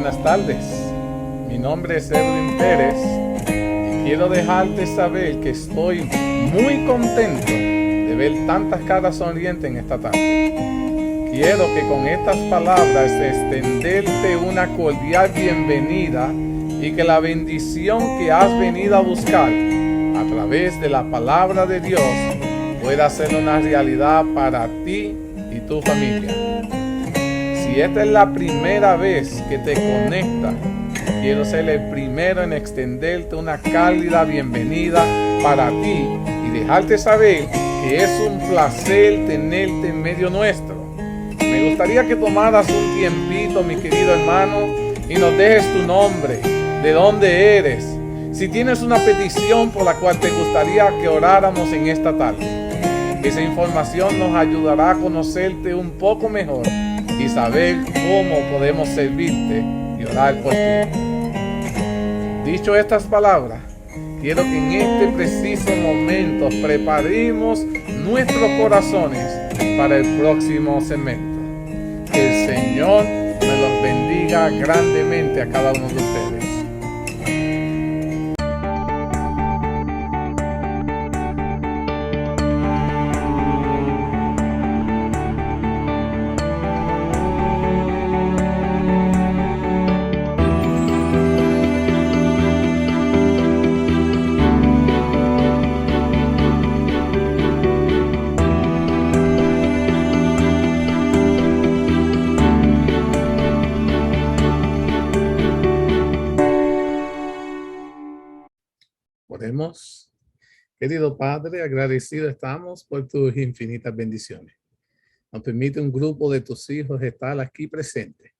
buenas tardes. Mi nombre es Edwin Pérez y quiero dejarte saber que estoy muy contento de ver tantas caras sonrientes en esta tarde. Quiero que con estas palabras extenderte una cordial bienvenida y que la bendición que has venido a buscar a través de la palabra de Dios pueda ser una realidad para ti y tu familia. Si esta es la primera vez que te conectas, quiero ser el primero en extenderte una cálida bienvenida para ti y dejarte saber que es un placer tenerte en medio nuestro. Me gustaría que tomaras un tiempito, mi querido hermano, y nos dejes tu nombre, de dónde eres, si tienes una petición por la cual te gustaría que oráramos en esta tarde. Esa información nos ayudará a conocerte un poco mejor y saber cómo podemos servirte y orar por ti. Dicho estas palabras, quiero que en este preciso momento preparemos nuestros corazones para el próximo segmento. Que el Señor me los bendiga grandemente a cada uno de ustedes. Oremos. Querido Padre, agradecido estamos por tus infinitas bendiciones. Nos permite un grupo de tus hijos estar aquí presente,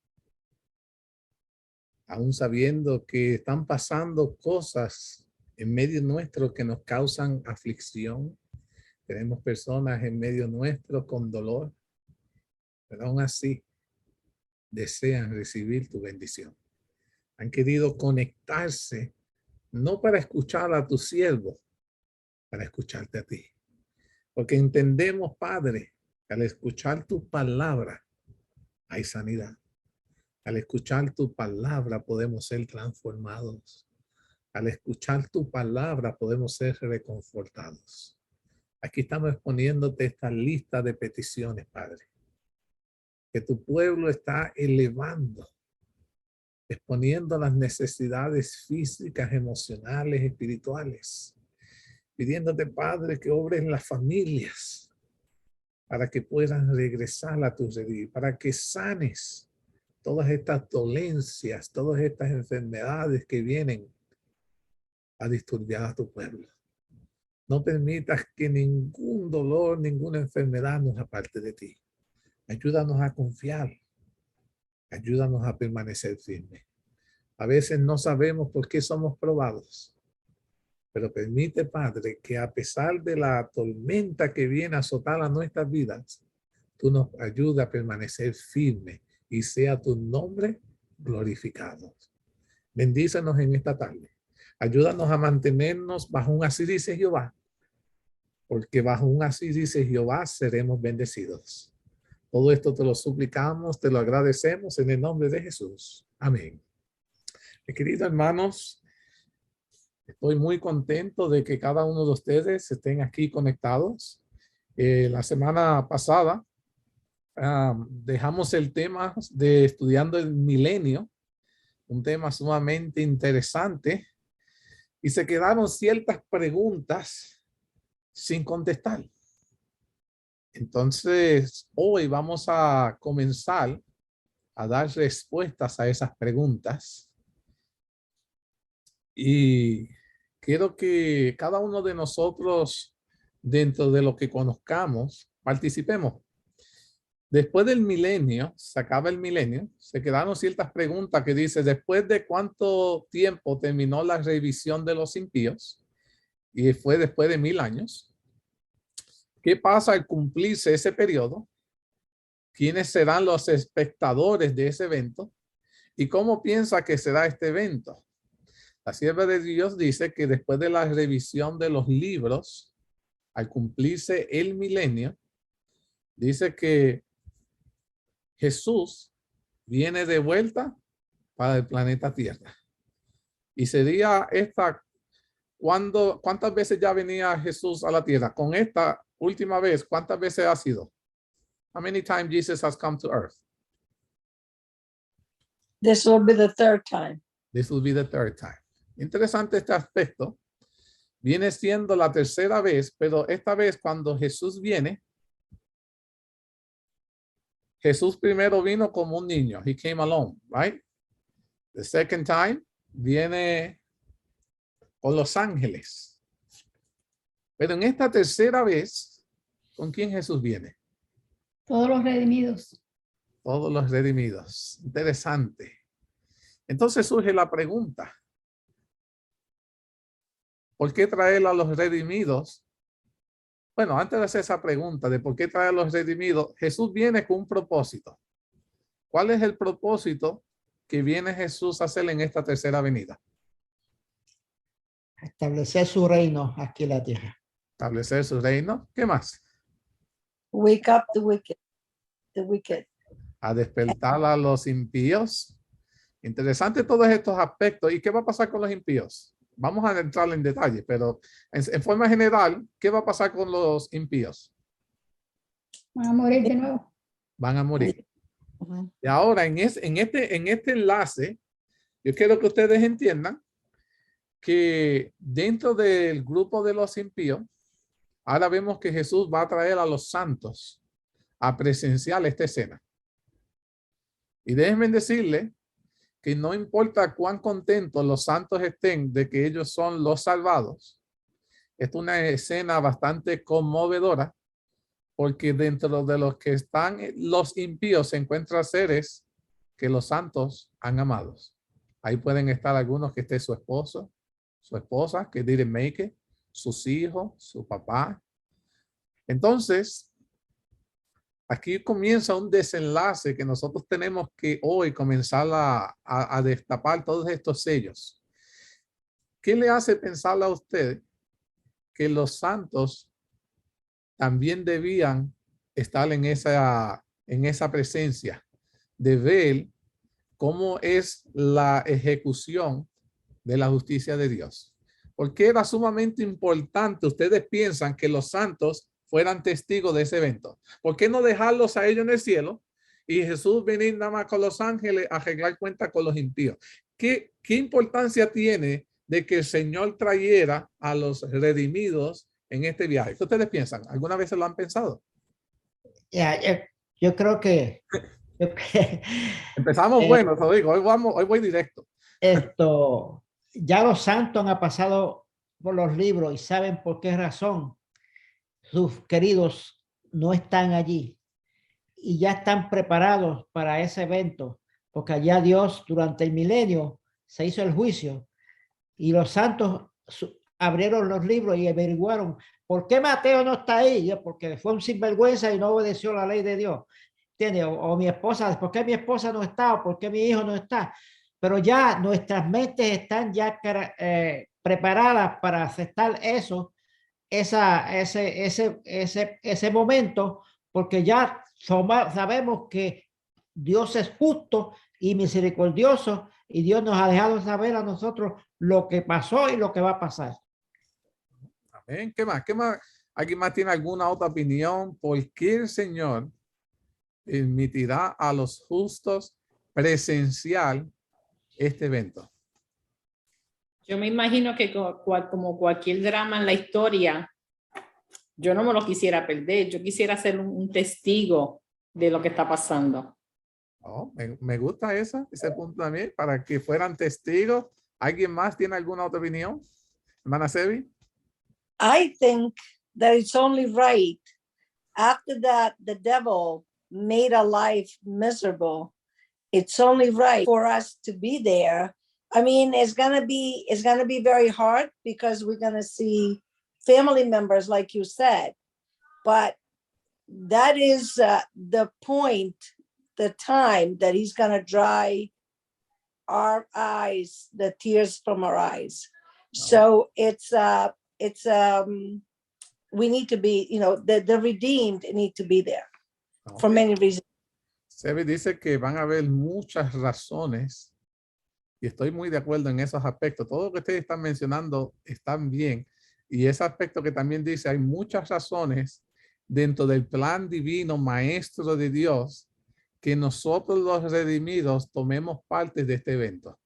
aún sabiendo que están pasando cosas en medio nuestro que nos causan aflicción. Tenemos personas en medio nuestro con dolor, pero aún así desean recibir tu bendición. Han querido conectarse no para escuchar a tu siervo, para escucharte a ti. Porque entendemos, Padre, que al escuchar tu palabra hay sanidad. Al escuchar tu palabra podemos ser transformados. Al escuchar tu palabra podemos ser reconfortados. Aquí estamos exponiéndote esta lista de peticiones, Padre, que tu pueblo está elevando, exponiendo las necesidades físicas, emocionales, espirituales, pidiéndote, Padre, que obres en las familias para que puedan regresar a tu redil, para que sanes todas estas dolencias, todas estas enfermedades que vienen a disturbar a tu pueblo. No permitas que ningún dolor, ninguna enfermedad nos aparte de ti. Ayúdanos a confiar. Ayúdanos a permanecer firmes. A veces no sabemos por qué somos probados, pero permite, Padre, que a pesar de la tormenta que viene a azotar a nuestras vidas, tú nos ayudas a permanecer firmes y sea tu nombre glorificado. Bendícenos en esta tarde. Ayúdanos a mantenernos bajo un así dice Jehová, porque bajo un así dice Jehová seremos bendecidos. Todo esto te lo suplicamos, te lo agradecemos en el nombre de Jesús. Amén. Mis queridos hermanos, estoy muy contento de que cada uno de ustedes estén aquí conectados. La semana pasada dejamos el tema de estudiando el milenio, un tema sumamente interesante, y se quedaron ciertas preguntas sin contestar. Entonces, hoy vamos a comenzar a dar respuestas a esas preguntas. Y quiero que cada uno de nosotros, dentro de lo que conozcamos, participemos. Después del milenio, se acaba el milenio, se quedaron ciertas preguntas que dice, ¿después de cuánto tiempo terminó la revisión de los impíos? Y fue después de 1000 años. ¿Qué pasa al cumplirse ese periodo? ¿Quiénes serán los espectadores de ese evento? ¿Y cómo piensa que será este evento? La sierva de Dios dice que después de la revisión de los libros, al cumplirse el milenio, dice que Jesús viene de vuelta para el planeta Tierra. Y sería esta, ¿cuántas veces ya venía Jesús a la Tierra? Con esta última vez, ¿cuántas veces ha sido? How many times Jesus has come to earth? This will be the third time. This will be the third time. Interesante este aspecto. Viene siendo la tercera vez, pero esta vez cuando Jesús viene, Jesús primero vino como un niño. He came alone, right? The second time viene con los ángeles. Pero en esta tercera vez, ¿con quién Jesús viene? Todos los redimidos. Todos los redimidos. Interesante. Entonces surge la pregunta. ¿Por qué traer a los redimidos? Bueno, antes de hacer esa pregunta de por qué traer a los redimidos, Jesús viene con un propósito. ¿Cuál es el propósito que viene Jesús a hacer en esta tercera venida? Establecer su reino aquí en la tierra. Establecer su reino. ¿Qué más? Wake up the wicked. The wicked. A despertar a los impíos. Interesante todos estos aspectos. ¿Y qué va a pasar con los impíos? Vamos a entrar en detalle, pero en forma general, ¿qué va a pasar con los impíos? Van a morir de nuevo. Van a morir. Uh-huh. Y ahora, en este enlace, yo quiero que ustedes entiendan que dentro del grupo de los impíos, ahora vemos que Jesús va a traer a los santos a presenciar esta escena. Y déjenme decirle que no importa cuán contentos los santos estén de que ellos son los salvados, es una escena bastante conmovedora, porque dentro de los que están los impíos se encuentran seres que los santos han amado. Ahí pueden estar algunos que esté su esposo, su esposa, que didn't make it, sus hijos, su papá. Entonces, aquí comienza un desenlace que nosotros tenemos que hoy comenzar a destapar todos estos sellos. ¿Qué le hace pensar a usted que los santos también debían estar en esa presencia de ver cómo es la ejecución de la justicia de Dios? Porque era sumamente importante. Ustedes piensan que los santos fueran testigos de ese evento. ¿Por qué no dejarlos a ellos en el cielo y Jesús venir nada más con los ángeles a arreglar cuenta con los impíos? ¿Qué importancia tiene de que el Señor trayera a los redimidos en este viaje? ¿Qué ustedes piensan? ¿Alguna vez lo han pensado? Yo creo que Empezamos bueno, te digo, hoy voy directo. esto, ya los santos han pasado por los libros y saben por qué razón sus queridos no están allí y ya están preparados para ese evento, porque allá Dios durante el milenio se hizo el juicio y los santos abrieron los libros y averiguaron por qué Mateo no está ahí. Porque fue un sinvergüenza y no obedeció la ley de Dios. ¿Entiendes? O mi esposa, ¿por qué mi esposa no está? ¿O por qué mi hijo no está? Pero ya nuestras mentes están ya preparadas para aceptar eso, ese momento, porque ya sabemos que Dios es justo y misericordioso y Dios nos ha dejado saber a nosotros lo que pasó y lo que va a pasar. Amén. ¿Qué más? ¿Qué más? ¿Alguien más tiene alguna otra opinión? ¿Por qué el Señor permitirá a los justos presenciar este evento? Yo me imagino que como cualquier drama en la historia, yo no me lo quisiera perder. Yo quisiera ser un testigo de lo que está pasando. Oh, me gusta ese punto también, para que fueran testigos. ¿Alguien más tiene alguna otra opinión? Hermana Sebi. I think that it's only right after that the devil made our life miserable. It's only right for us to be there. I mean, it's gonna be very hard because we're gonna see family members, like you said, but that is the point, the time that he's gonna dry our eyes, the tears from our eyes. So we need to be, the redeemed need to be there for many reasons. Sebi dice que van a haber muchas razones Y estoy muy de acuerdo en esos aspectos. Todo lo que ustedes están mencionando están bien. Y ese aspecto que también dice, hay muchas razones dentro del plan divino maestro de Dios que nosotros los redimidos tomemos parte de este evento.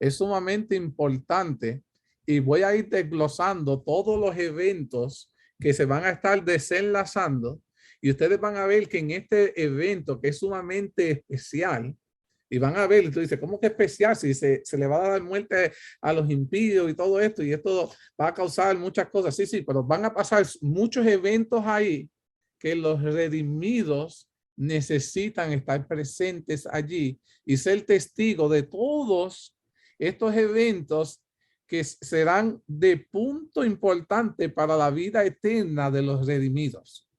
Es sumamente importante y voy a ir desglosando todos los eventos que se van a estar desenlazando y ustedes van a ver que en este evento que es sumamente especial y van a ver, tú dices, ¿cómo que especial? Si se le va a dar muerte a los impíos y todo esto y esto va a causar muchas cosas. Sí, pero van a pasar muchos eventos ahí que los redimidos necesitan estar presentes allí y ser testigo de todos estos eventos que serán de punto importante para la vida eterna de los redimidos.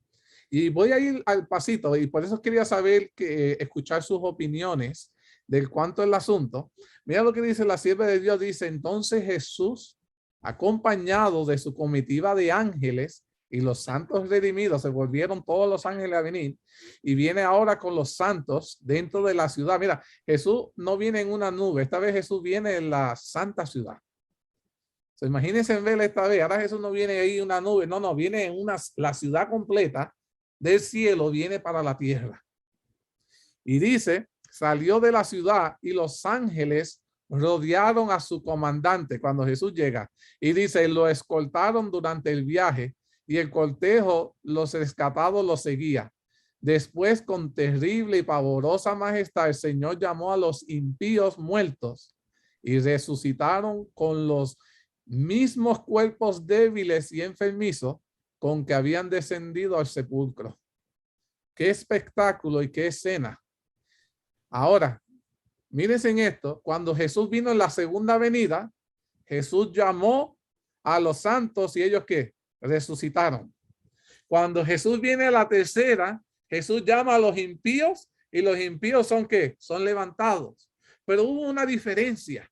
Y voy a ir al pasito y por eso quería saber escuchar sus opiniones del cuánto es el asunto. Mira lo que dice la sierva de Dios, dice, entonces Jesús, acompañado de su comitiva de ángeles y los santos redimidos, se volvieron todos los ángeles a venir y viene ahora con los santos dentro de la ciudad. Mira, Jesús no viene en una nube, esta vez Jesús viene en la santa ciudad. So, imagínense en verla esta vez, ahora Jesús no viene ahí en una nube, no, viene en la ciudad completa del cielo, viene para la tierra. Y dice, salió de la ciudad y los ángeles rodearon a su comandante cuando Jesús llega. Y dice, lo escoltaron durante el viaje y el cortejo, los rescatados, los seguía. Después, con terrible y pavorosa majestad, el Señor llamó a los impíos muertos y resucitaron con los mismos cuerpos débiles y enfermizos con que habían descendido al sepulcro. Qué espectáculo y qué escena. Ahora, mírense en esto, cuando Jesús vino en la segunda venida, Jesús llamó a los santos y ellos ¿qué? Resucitaron. Cuando Jesús viene a la tercera, Jesús llama a los impíos y los impíos son ¿qué? Son levantados. Pero hubo una diferencia.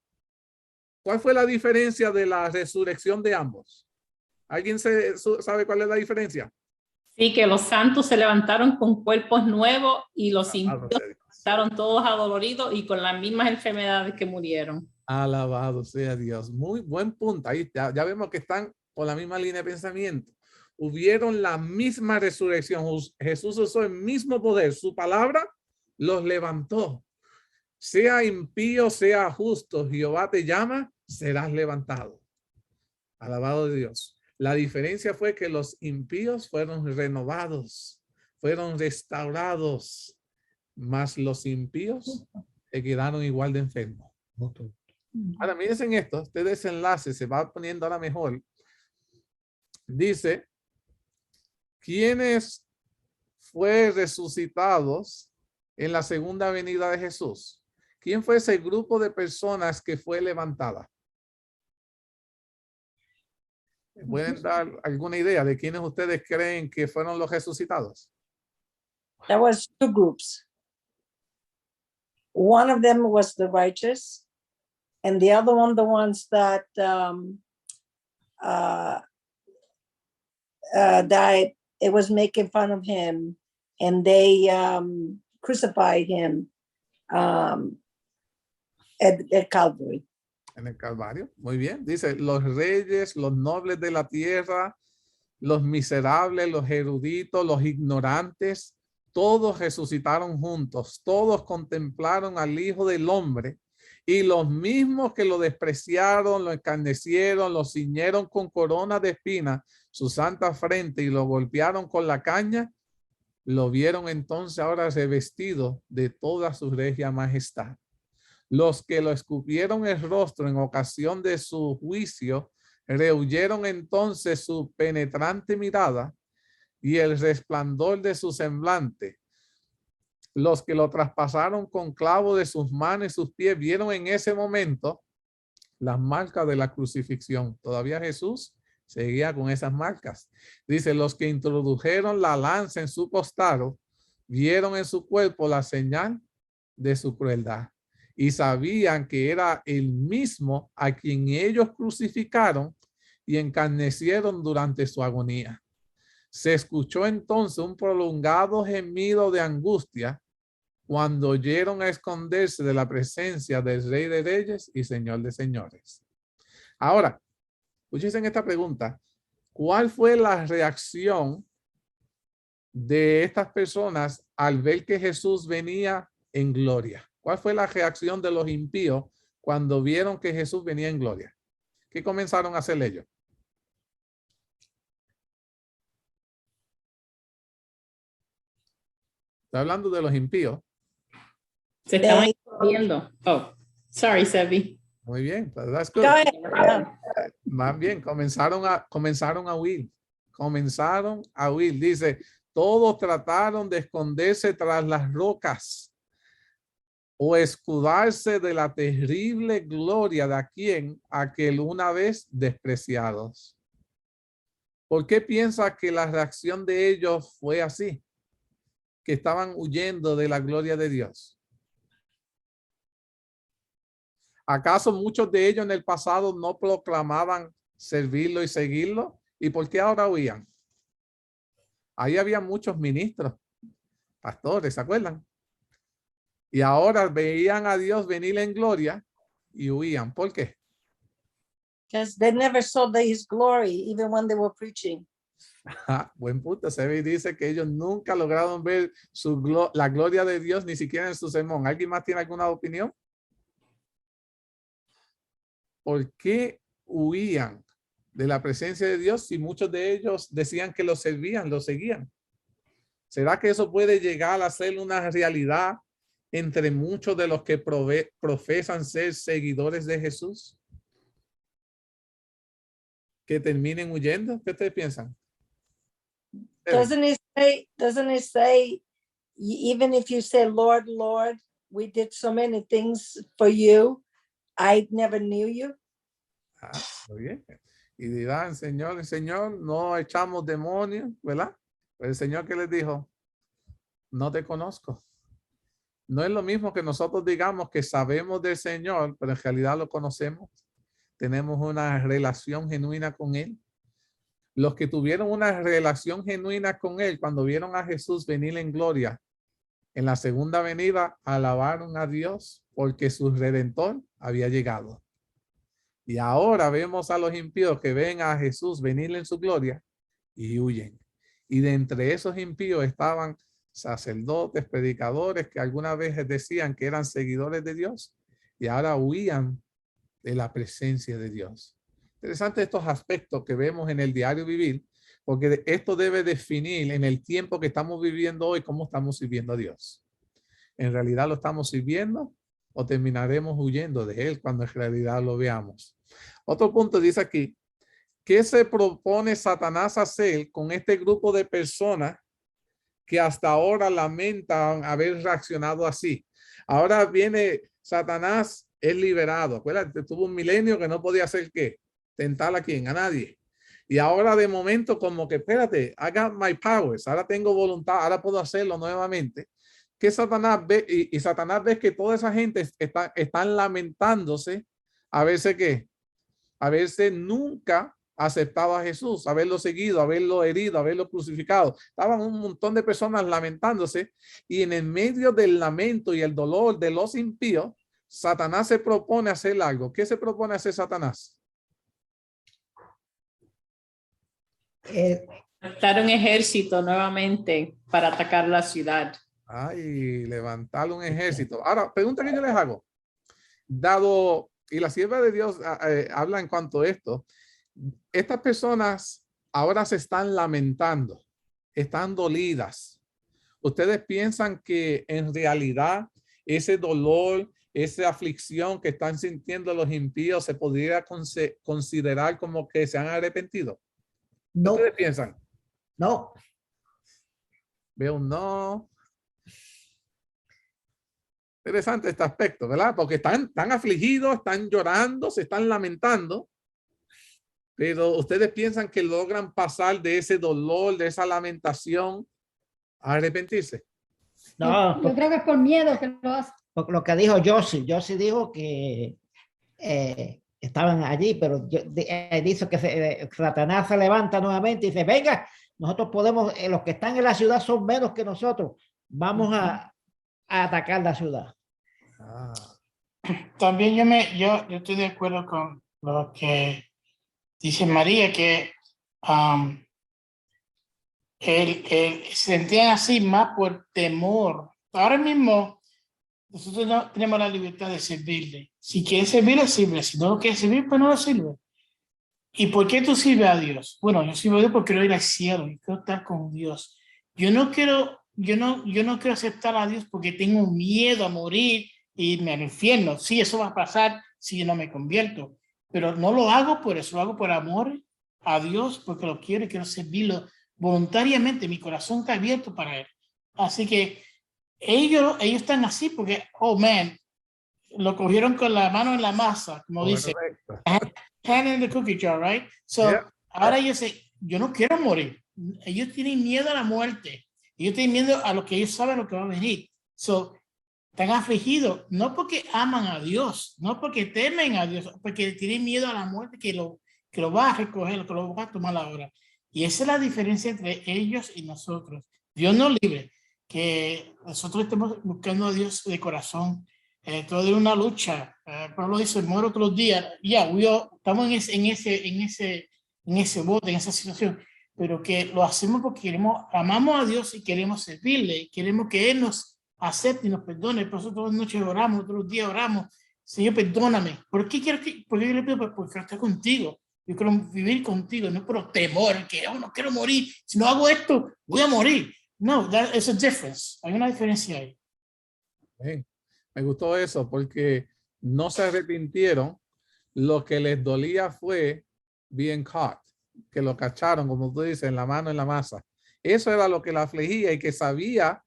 ¿Cuál fue la diferencia de la resurrección de ambos? ¿Alguien sabe cuál es la diferencia? Sí, que los santos se levantaron con cuerpos nuevos y los impíos estaban todos adoloridos y con las mismas enfermedades que murieron. Alabado sea Dios. Muy buen punto. Ahí ya vemos que están por la misma línea de pensamiento. Hubieron la misma resurrección. Jesús usó el mismo poder. Su palabra los levantó. Sea impío, sea justo, Jehová te llama, serás levantado. Alabado de Dios. La diferencia fue que los impíos fueron renovados, fueron restaurados, mas los impíos se quedaron igual de enfermos. Ahora miren esto, este desenlace se va poniendo ahora mejor. Dice, ¿quiénes fueron resucitados en la segunda venida de Jesús? ¿Quién fue ese grupo de personas que fue levantada? ¿Pueden dar alguna idea de quiénes ustedes creen que fueron los resucitados? There was two groups. One of them was the righteous, and the other one, the ones that died. It was making fun of him, and they crucified him at Calvary. En el Calvario. Muy bien. Dice, los reyes, los nobles de la tierra, los miserables, los eruditos, los ignorantes, todos resucitaron juntos. Todos contemplaron al Hijo del Hombre y los mismos que lo despreciaron, lo escarnecieron, lo ciñeron con corona de espinas, su santa frente y lo golpearon con la caña, lo vieron entonces ahora revestido de toda su regia majestad. Los que lo escupieron el rostro en ocasión de su juicio, rehuyeron entonces su penetrante mirada y el resplandor de su semblante. Los que lo traspasaron con clavo de sus manos y sus pies vieron en ese momento las marcas de la crucifixión. Todavía Jesús seguía con esas marcas. Dice, los que introdujeron la lanza en su costado vieron en su cuerpo la señal de su crueldad. Y sabían que era el mismo a quien ellos crucificaron y encarnecieron durante su agonía. Se escuchó entonces un prolongado gemido de angustia cuando oyeron a esconderse de la presencia del Rey de Reyes y Señor de Señores. Ahora, escuchen esta pregunta. ¿Cuál fue la reacción de estas personas al ver que Jesús venía en gloria? ¿Cuál fue la reacción de los impíos cuando vieron que Jesús venía en gloria? ¿Qué comenzaron a hacer ellos? Estoy hablando de los impíos. Se estaban viendo. Oh, sorry, Sebi. Muy bien, that's good. Go ahead. Más bien, comenzaron a huir. Comenzaron a huir. Dice, todos trataron de esconderse tras las rocas o escudarse de la terrible gloria de aquel una vez despreciados. ¿Por qué piensa que la reacción de ellos fue así? Que estaban huyendo de la gloria de Dios. ¿Acaso muchos de ellos en el pasado no proclamaban servirlo y seguirlo? ¿Y por qué ahora huían? Ahí había muchos ministros, pastores, ¿se acuerdan? Y ahora veían a Dios venir en gloria y huían. ¿Por qué? Because they never saw his glory, even when they were preaching. Buen punto. Sebi dice que ellos nunca lograron ver la gloria de Dios, ni siquiera en su sermón. ¿Alguien más tiene alguna opinión? ¿Por qué huían de la presencia de Dios si muchos de ellos decían que lo servían, lo seguían? ¿Será que eso puede llegar a ser una realidad entre muchos de los que profesan ser seguidores de Jesús? ¿Que terminen huyendo? ¿Qué ustedes piensan? Doesn't it say, even if you say, Lord, Lord, we did so many things for you, I never knew you? Muy bien. Y dirán, Señor, Señor, no echamos demonios, ¿verdad? Pero el Señor que les dijo, no te conozco. No es lo mismo que nosotros digamos que sabemos del Señor, pero en realidad lo conocemos. Tenemos una relación genuina con Él. Los que tuvieron una relación genuina con Él, cuando vieron a Jesús venir en gloria, en la segunda venida, alabaron a Dios porque su Redentor había llegado. Y ahora vemos a los impíos que ven a Jesús venir en su gloria y huyen. Y de entre esos impíos estaban sacerdotes, predicadores que alguna vez decían que eran seguidores de Dios y ahora huían de la presencia de Dios. Interesante estos aspectos que vemos en el diario vivir, porque esto debe definir en el tiempo que estamos viviendo hoy cómo estamos sirviendo a Dios. ¿En realidad lo estamos sirviendo o terminaremos huyendo de Él cuando en realidad lo veamos? Otro punto dice aquí, ¿qué se propone Satanás hacer con este grupo de personas que hasta ahora lamentan haber reaccionado así? Ahora viene Satanás, es liberado. Acuérdate, tuvo un milenio que no podía hacer ¿qué? Tentar a quién, a nadie. Y ahora de momento como que, espérate, I got my powers, ahora tengo voluntad, ahora puedo hacerlo nuevamente. Que Satanás ve, y Satanás ve que toda esa gente están lamentándose a verse ¿qué? Haberse nunca aceptado a Jesús, haberlo seguido, haberlo herido, haberlo crucificado. Estaban un montón de personas lamentándose y en el medio del lamento y el dolor de los impíos, Satanás se propone hacer algo. ¿Qué se propone hacer Satanás? Levantar un ejército nuevamente para atacar la ciudad. Ay, levantar un ejército. Ahora, pregunta que yo les hago. Dado, y la sierva de Dios habla en cuanto a esto, estas personas ahora se están lamentando, están dolidas. ¿Ustedes piensan que en realidad ese dolor, esa aflicción que están sintiendo los impíos se podría considerar como que se han arrepentido? No. ¿Ustedes piensan? No. Veo un no. Interesante este aspecto, ¿verdad? Porque están afligidos, están llorando, se están lamentando. Pero ustedes piensan que logran pasar de ese dolor, de esa lamentación, a arrepentirse. No, Yo creo que es por miedo que lo hace. por lo que dijo Josie dijo que estaban allí, pero dice que Satanás se levanta nuevamente y dice, venga, nosotros podemos, los que están en la ciudad son menos que nosotros, vamos a a atacar la ciudad. Ah, También yo estoy de acuerdo con lo que dice María, que se sentían así más por temor. Ahora mismo nosotros no tenemos la libertad de servirle. Si quieres servirle, sirve. Si no lo quieres servir, pues no lo sirve. ¿Y por qué tú sirves a Dios? Bueno, yo sirvo a Dios porque quiero ir al cielo y quiero estar con Dios. Yo no quiero aceptar a Dios porque tengo miedo a morir y irme al infierno. Sí, eso va a pasar si yo no me convierto, pero no lo hago por eso, lo hago por amor a Dios, porque lo quiero y quiero servirlo voluntariamente. Mi corazón está abierto para Él. Así que ellos están así porque, oh man, lo cogieron con la mano en la masa, como dice. correcto. Hand in the cookie jar, right? So, Yeah. ahora ellos dicen, yo no quiero morir. Ellos tienen miedo a la muerte. Ellos tienen miedo a lo que ellos saben lo que va a venir. So, están afligidos, no porque aman a Dios, no porque temen a Dios, porque tienen miedo a la muerte que lo va a recoger, que lo va a tomar ahora. Y esa es la diferencia entre ellos y nosotros. Dios nos libre, que nosotros estemos buscando a Dios de corazón. Todo es una lucha. Pablo dice, muero todos los días. Ya, estamos en ese bote, en esa situación, pero que lo hacemos porque amamos a Dios y queremos servirle, queremos que Él nos acepte y nos perdone. Por eso todas las noches oramos, todos los días oramos. Señor, perdóname. ¿Por qué yo le pido? Porque quiero estar contigo. Yo quiero vivir contigo, no por temor, que no quiero morir. Si no hago esto, voy a morir. No, that is a difference. Hay una diferencia ahí. Bien. Me gustó eso porque no se arrepintieron. Lo que les dolía fue being caught, que lo cacharon, como tú dices, en la mano, en la masa. Eso era lo que la afligía y que sabía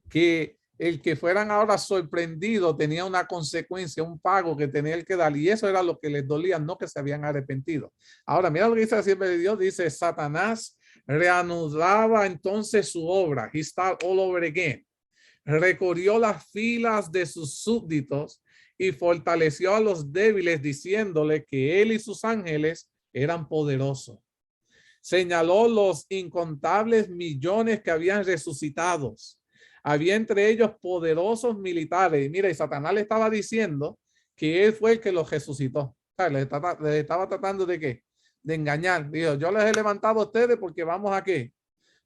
que el que fueran ahora sorprendidos tenía una consecuencia, un pago que tenía el que dar, y eso era lo que les dolía, no que se habían arrepentido. Ahora, mira lo que dice siempre de Dios, dice, Satanás reanudaba entonces su obra. He started all over again. Recorrió las filas de sus súbditos y fortaleció a los débiles, diciéndole que él y sus ángeles eran poderosos. Señaló los incontables millones que habían resucitados. Había entre ellos poderosos militares. Y mira, y Satanás le estaba diciendo que él fue el que los resucitó. O sea, le estaba tratando de ¿qué? De engañar. Dijo, yo les he levantado a ustedes porque vamos a ¿qué?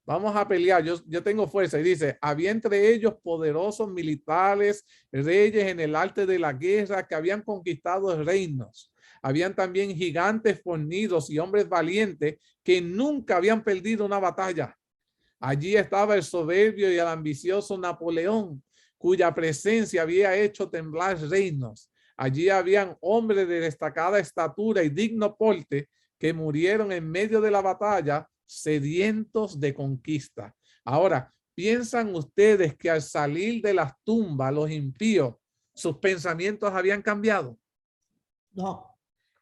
Vamos a pelear. Yo tengo fuerza. Y dice, había entre ellos poderosos militares, reyes en el arte de la guerra que habían conquistado reinos. Habían también gigantes fornidos y hombres valientes que nunca habían perdido una batalla. Allí estaba el soberbio y el ambicioso Napoleón, cuya presencia había hecho temblar reinos. Allí habían hombres de destacada estatura y digno porte que murieron en medio de la batalla, sedientos de conquista. Ahora, ¿piensan ustedes que al salir de las tumbas los impíos, sus pensamientos habían cambiado? No.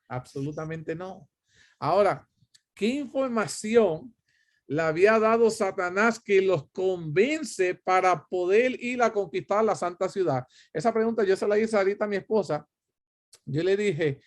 Absolutamente no. Ahora, ¿qué información le había dado Satanás que los convence para poder ir a conquistar la santa ciudad? Esa pregunta yo se la hice ahorita a mi esposa. Yo le dije,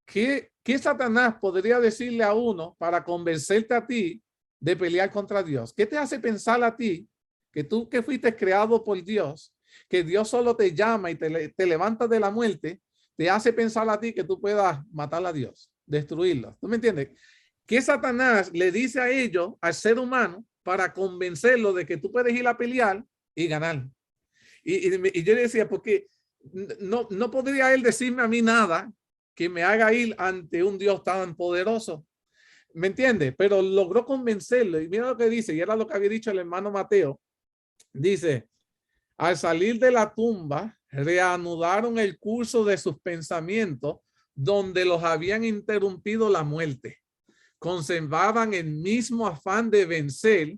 ¿qué Satanás podría decirle a uno para convencerte a ti de pelear contra Dios? ¿Qué te hace pensar a ti que tú que fuiste creado por Dios, que Dios solo te llama y te levanta de la muerte, te hace pensar a ti que tú puedas matar a Dios, destruirlo? ¿Tú me entiendes? ¿Qué Satanás le dice a ellos, al ser humano, para convencerlo de que tú puedes ir a pelear y ganar? Y yo le decía, porque no podría él decirme a mí nada que me haga ir ante un Dios tan poderoso. ¿Me entiende? Pero logró convencerlo. Y mira lo que dice, y era lo que había dicho el hermano Mateo. Dice, al salir de la tumba, reanudaron el curso de sus pensamientos donde los habían interrumpido la muerte. Conservaban el mismo afán de vencer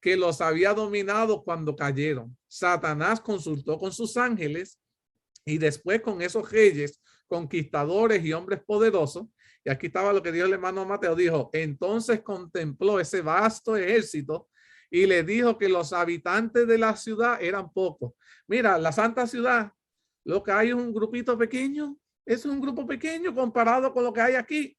que los había dominado cuando cayeron. Satanás consultó con sus ángeles y después con esos reyes, conquistadores y hombres poderosos. Y aquí estaba lo que dijo el hermano Mateo. Dijo, entonces contempló ese vasto ejército y le dijo que los habitantes de la ciudad eran pocos. Mira, la santa ciudad, lo que hay es un grupito pequeño. Es un grupo pequeño comparado con lo que hay aquí.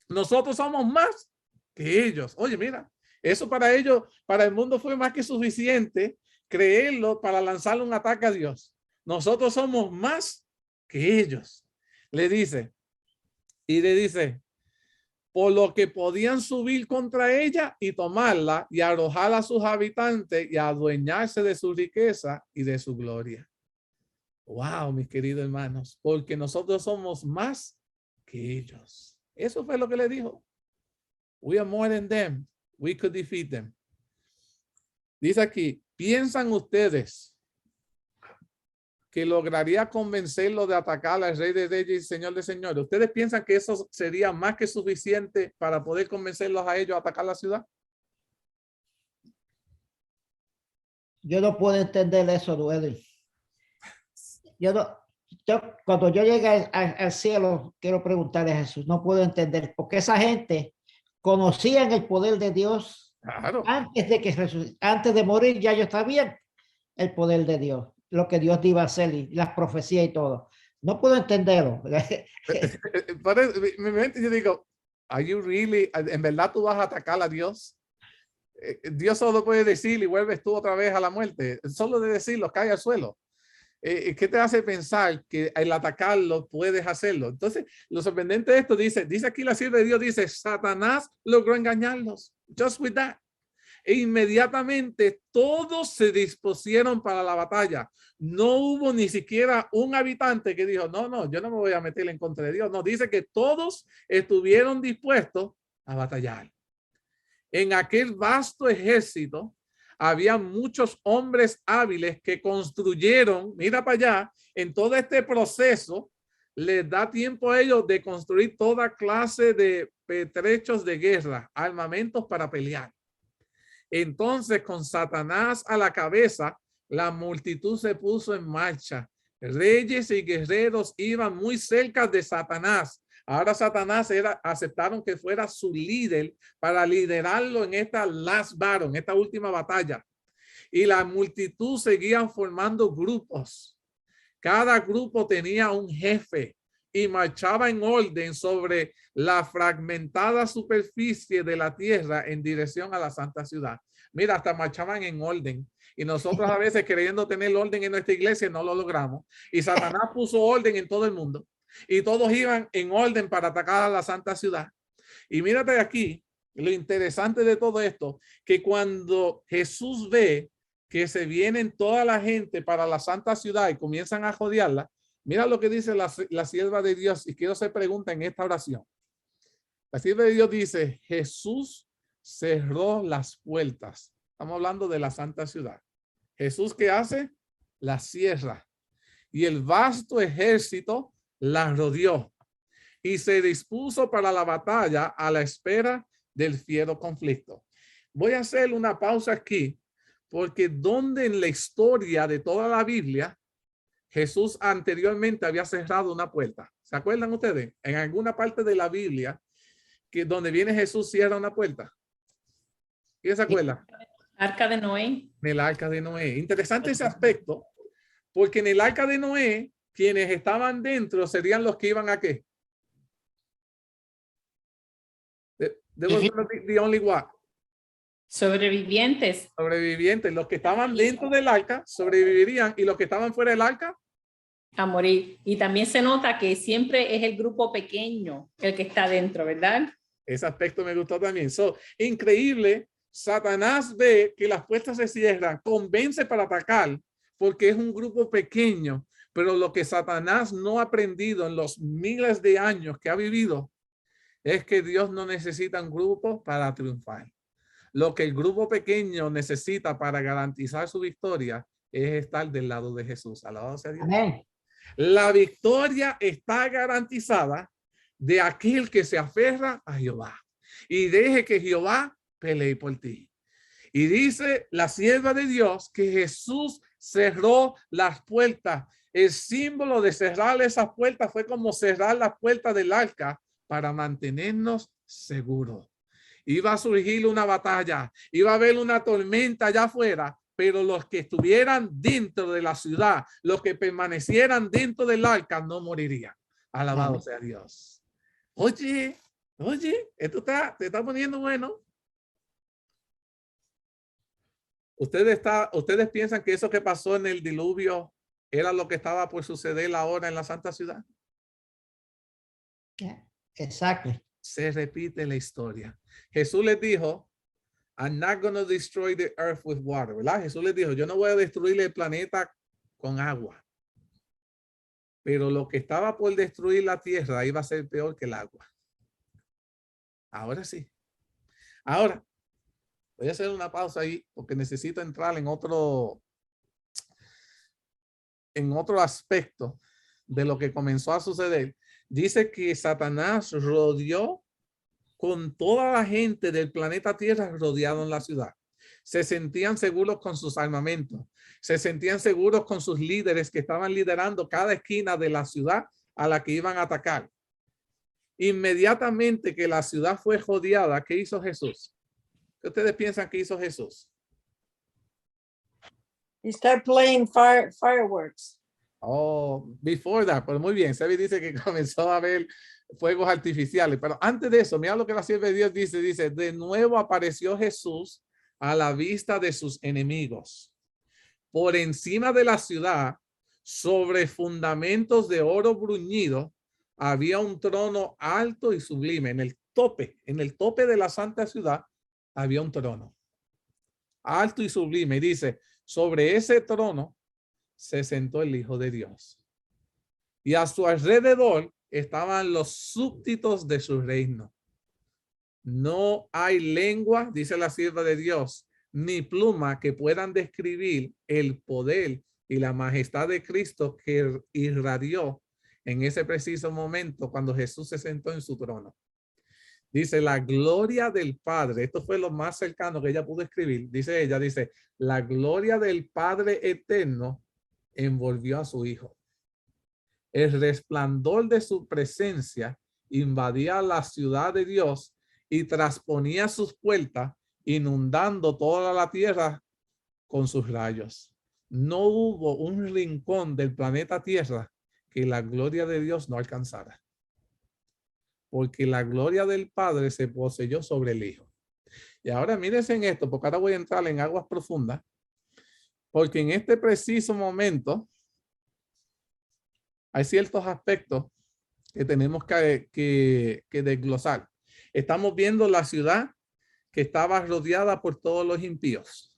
Nosotros somos más que ellos. Oye, mira, eso para ellos, para el mundo fue más que suficiente creerlo para lanzarle un ataque a Dios. Nosotros somos más que ellos. Le dice, por lo que podían subir contra ella y tomarla y arrojar a sus habitantes y adueñarse de su riqueza y de su gloria. Wow, mis queridos hermanos, porque nosotros somos más que ellos. Eso fue lo que le dijo. We are more than them. We could defeat them. Dice aquí, ¿piensan ustedes que lograría convencerlo de atacar al Rey de Reyes y Señor de Señores? ¿Ustedes piensan que eso sería más que suficiente para poder convencerlos a ellos a atacar la ciudad? Yo no puedo entender eso, Edwin. Cuando yo llegue al cielo, quiero preguntarle a Jesús, no puedo entender, porque esa gente conocían el poder de Dios. Claro. Antes de morir ya ellos sabían el poder de Dios, lo que Dios iba a hacer y las profecías y todo. No puedo entenderlo. Yo digo, are you really, en verdad tú vas a atacar a Dios? Dios solo puede decir y vuelves tú otra vez a la muerte. Solo de decirlo, cae al suelo. ¿Qué te hace pensar que al atacarlo puedes hacerlo? Entonces, lo sorprendente de esto dice aquí la sierva de Dios, dice, Satanás logró engañarlos. Just with that. E inmediatamente todos se dispusieron para la batalla. No hubo ni siquiera un habitante que dijo, no, yo no me voy a meter en contra de Dios. No, dice que todos estuvieron dispuestos a batallar. En aquel vasto ejército había muchos hombres hábiles que construyeron, mira para allá, en todo este proceso, les da tiempo a ellos de construir toda clase de pertrechos de guerra, armamentos para pelear. Entonces, con Satanás a la cabeza, la multitud se puso en marcha. Reyes y guerreros iban muy cerca de Satanás. Ahora Satanás aceptaron que fuera su líder para liderarlo en esta last battle, en esta última batalla. Y la multitud seguían formando grupos. Cada grupo tenía un jefe y marchaba en orden sobre la fragmentada superficie de la tierra en dirección a la santa ciudad. Mira, hasta marchaban en orden. Y nosotros a veces queriendo tener orden en nuestra iglesia no lo logramos. Y Satanás puso orden en todo el mundo. Y todos iban en orden para atacar a la santa ciudad. Y mírate aquí, lo interesante de todo esto, que cuando Jesús ve que se vienen toda la gente para la santa ciudad y comienzan a jodearla, mira lo que dice la sierva de Dios. Y quiero hacer pregunta en esta oración. La sierva de Dios dice, Jesús cerró las puertas. Estamos hablando de la santa ciudad. Jesús, ¿qué hace? La cierra. Y el vasto ejército la rodeó y se dispuso para la batalla a la espera del fiero conflicto. Voy a hacer una pausa aquí, porque donde en la historia de toda la Biblia Jesús anteriormente había cerrado una puerta. ¿Se acuerdan ustedes? En alguna parte de la Biblia que donde viene Jesús cierra una puerta. ¿Quién se acuerda? Arca de Noé. En el arca de Noé. Interesante ese aspecto, porque en el arca de Noé quienes estaban dentro serían los que iban a qué? The only what? Sobrevivientes. Sobrevivientes. Los que estaban dentro del arca sobrevivirían y los que estaban fuera del arca a morir. Y también se nota que siempre es el grupo pequeño el que está dentro, ¿verdad? Ese aspecto me gustó también. Increíble. Satanás ve que las puertas se cierran, convence para atacar porque es un grupo pequeño. Pero lo que Satanás no ha aprendido en los miles de años que ha vivido es que Dios no necesita un grupo para triunfar. Lo que el grupo pequeño necesita para garantizar su victoria es estar del lado de Jesús. Alabado sea Dios. Amén. La victoria está garantizada de aquel que se aferra a Jehová y deje que Jehová pelee por ti. Y dice la sierva de Dios que Jesús cerró las puertas. El símbolo de cerrar esas puertas fue como cerrar las puertas del arca para mantenernos seguros. Iba a surgir una batalla, iba a haber una tormenta allá afuera, pero los que estuvieran dentro de la ciudad, los que permanecieran dentro del arca no morirían. Alabado sea Dios. Oye, esto te está poniendo bueno. ¿Ustedes piensan que eso que pasó en el diluvio era lo que estaba por suceder ahora en la Santa Ciudad? Exactly. Se repite la historia. Jesús les dijo, I'm not going to destroy the earth with water, ¿verdad? Jesús les dijo, yo no voy a destruir el planeta con agua. Pero lo que estaba por destruir la tierra iba a ser peor que el agua. Ahora sí. Ahora, voy a hacer una pausa ahí porque necesito entrar en otro aspecto de lo que comenzó a suceder. Dice que Satanás rodeó con toda la gente del planeta Tierra rodeado en la ciudad. Se sentían seguros con sus armamentos. Se sentían seguros con sus líderes que estaban liderando cada esquina de la ciudad a la que iban a atacar. Inmediatamente que la ciudad fue rodeada, ¿qué hizo Jesús? ¿Qué ustedes piensan que hizo Jesús? He started playing fireworks. Oh, before that, pero muy bien. Sebi dice que comenzó a ver fuegos artificiales, pero antes de eso, mira lo que la sierva de Dios dice, de nuevo apareció Jesús a la vista de sus enemigos. Por encima de la ciudad, sobre fundamentos de oro bruñido, había un trono alto y sublime. En el tope de la santa ciudad, había un trono alto y sublime. Y dice, sobre ese trono se sentó el Hijo de Dios. Y a su alrededor estaban los súbditos de su reino. No hay lengua, dice la sierva de Dios, ni pluma que puedan describir el poder y la majestad de Cristo que irradió en ese preciso momento cuando Jesús se sentó en su trono. Dice la gloria del Padre. Esto fue lo más cercano que ella pudo escribir. Dice ella, dice, la gloria del Padre eterno envolvió a su Hijo. El resplandor de su presencia invadía la ciudad de Dios y trasponía sus puertas, inundando toda la tierra con sus rayos. No hubo un rincón del planeta Tierra que la gloria de Dios no alcanzara. Porque la gloria del Padre se poseyó sobre el Hijo. Y ahora mírense en esto, porque ahora voy a entrar en aguas profundas. Porque en este preciso momento hay ciertos aspectos que tenemos que desglosar. Estamos viendo la ciudad que estaba rodeada por todos los impíos.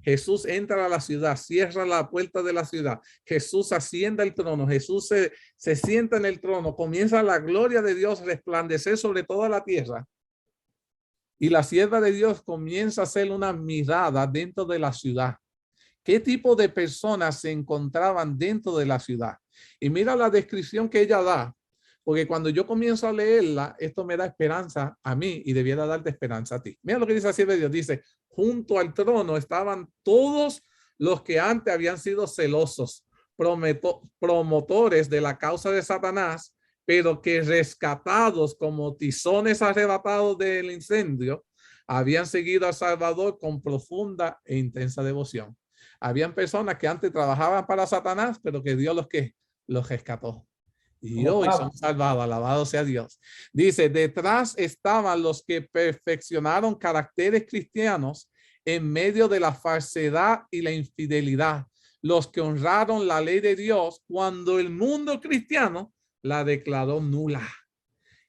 Jesús entra a la ciudad, cierra la puerta de la ciudad. Jesús asciende al trono. Jesús se sienta en el trono. Comienza la gloria de Dios a resplandecer sobre toda la tierra. Y la sierva de Dios comienza a hacer una mirada dentro de la ciudad. ¿Qué tipo de personas se encontraban dentro de la ciudad? Y mira la descripción que ella da. Porque cuando yo comienzo a leerla, esto me da esperanza a mí y debiera darte esperanza a ti. Mira lo que dice la sierva de Dios. Dice, junto al trono estaban todos los que antes habían sido celosos, promotores de la causa de Satanás, pero que rescatados como tizones arrebatados del incendio, habían seguido al Salvador con profunda e intensa devoción. Habían personas que antes trabajaban para Satanás, pero que Dios los rescató. Y hoy son salvados, alabado sea Dios. Dice, detrás estaban los que perfeccionaron caracteres cristianos en medio de la falsedad y la infidelidad. Los que honraron la ley de Dios cuando el mundo cristiano la declaró nula.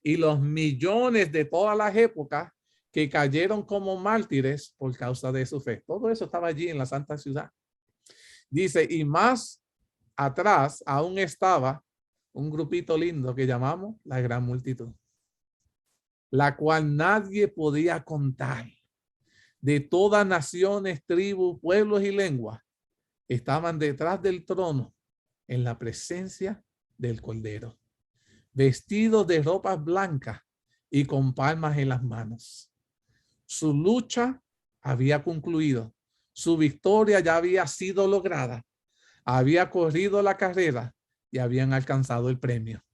Y los millones de todas las épocas que cayeron como mártires por causa de su fe. Todo eso estaba allí en la santa ciudad. Dice, y más atrás aún estaba un grupito lindo que llamamos la gran multitud, la cual nadie podía contar. De todas naciones, tribus, pueblos y lenguas, estaban detrás del trono en la presencia del Cordero, vestidos de ropas blancas y con palmas en las manos. Su lucha había concluido. Su victoria ya había sido lograda. Había corrido la carrera y habían alcanzado el premio.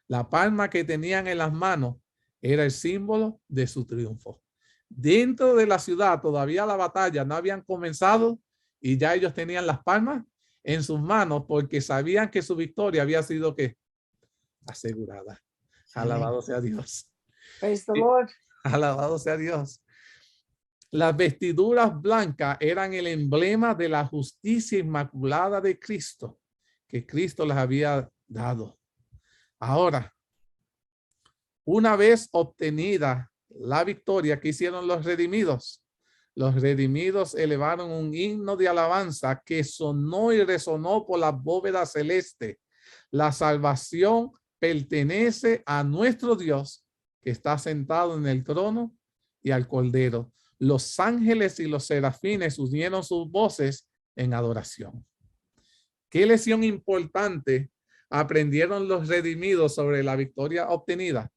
La palma que tenían en las manos era el símbolo de su triunfo. Dentro de la ciudad todavía la batalla no habían comenzado y ya ellos tenían las palmas en sus manos porque sabían que su victoria había sido ¿qué? Asegurada. Alabado sea Dios. Praise the Lord. Alabado sea Dios. Las vestiduras blancas eran el emblema de la justicia inmaculada de Cristo, que Cristo les había dado. Ahora, una vez obtenida la victoria, que hicieron los redimidos? Los redimidos elevaron un himno de alabanza que sonó y resonó por la bóveda celeste. La salvación pertenece a nuestro Dios, que está sentado en el trono, y al Cordero. Los ángeles y los serafines unieron sus voces en adoración. ¿Qué lección importante aprendieron los redimidos sobre la victoria obtenida?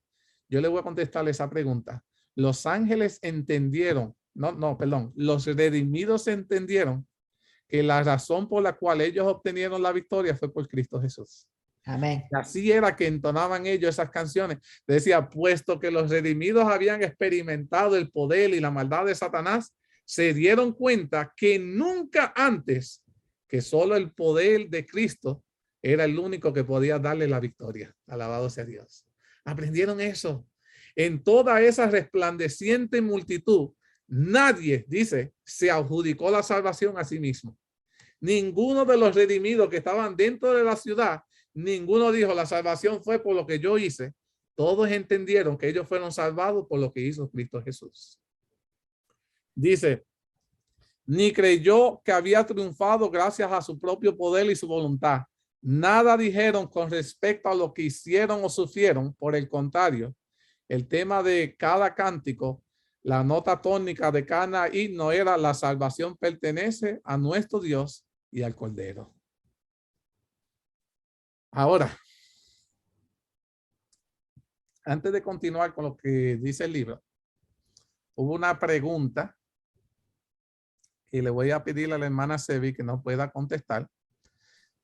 Yo le voy a contestar esa pregunta. Los ángeles entendieron, los redimidos entendieron que la razón por la cual ellos obtenieron la victoria fue por Cristo Jesús. Amén. Así era que entonaban ellos esas canciones. Decía, puesto que los redimidos habían experimentado el poder y la maldad de Satanás, se dieron cuenta que nunca antes, que solo el poder de Cristo era el único que podía darle la victoria. Alabado sea Dios. Aprendieron eso. En toda esa resplandeciente multitud, nadie, dice, se adjudicó la salvación a sí mismo. Ninguno de los redimidos que estaban dentro de la ciudad, ninguno dijo, la salvación fue por lo que yo hice. Todos entendieron que ellos fueron salvados por lo que hizo Cristo Jesús. Dice, ni creyó que había triunfado gracias a su propio poder y su voluntad. Nada dijeron con respecto a lo que hicieron o sufrieron. Por el contrario, el tema de cada cántico, la nota tónica de cada himno era: la salvación pertenece a nuestro Dios y al Cordero. Ahora, antes de continuar con lo que dice el libro, hubo una pregunta y le voy a pedir a la hermana Sevi que nos pueda contestar,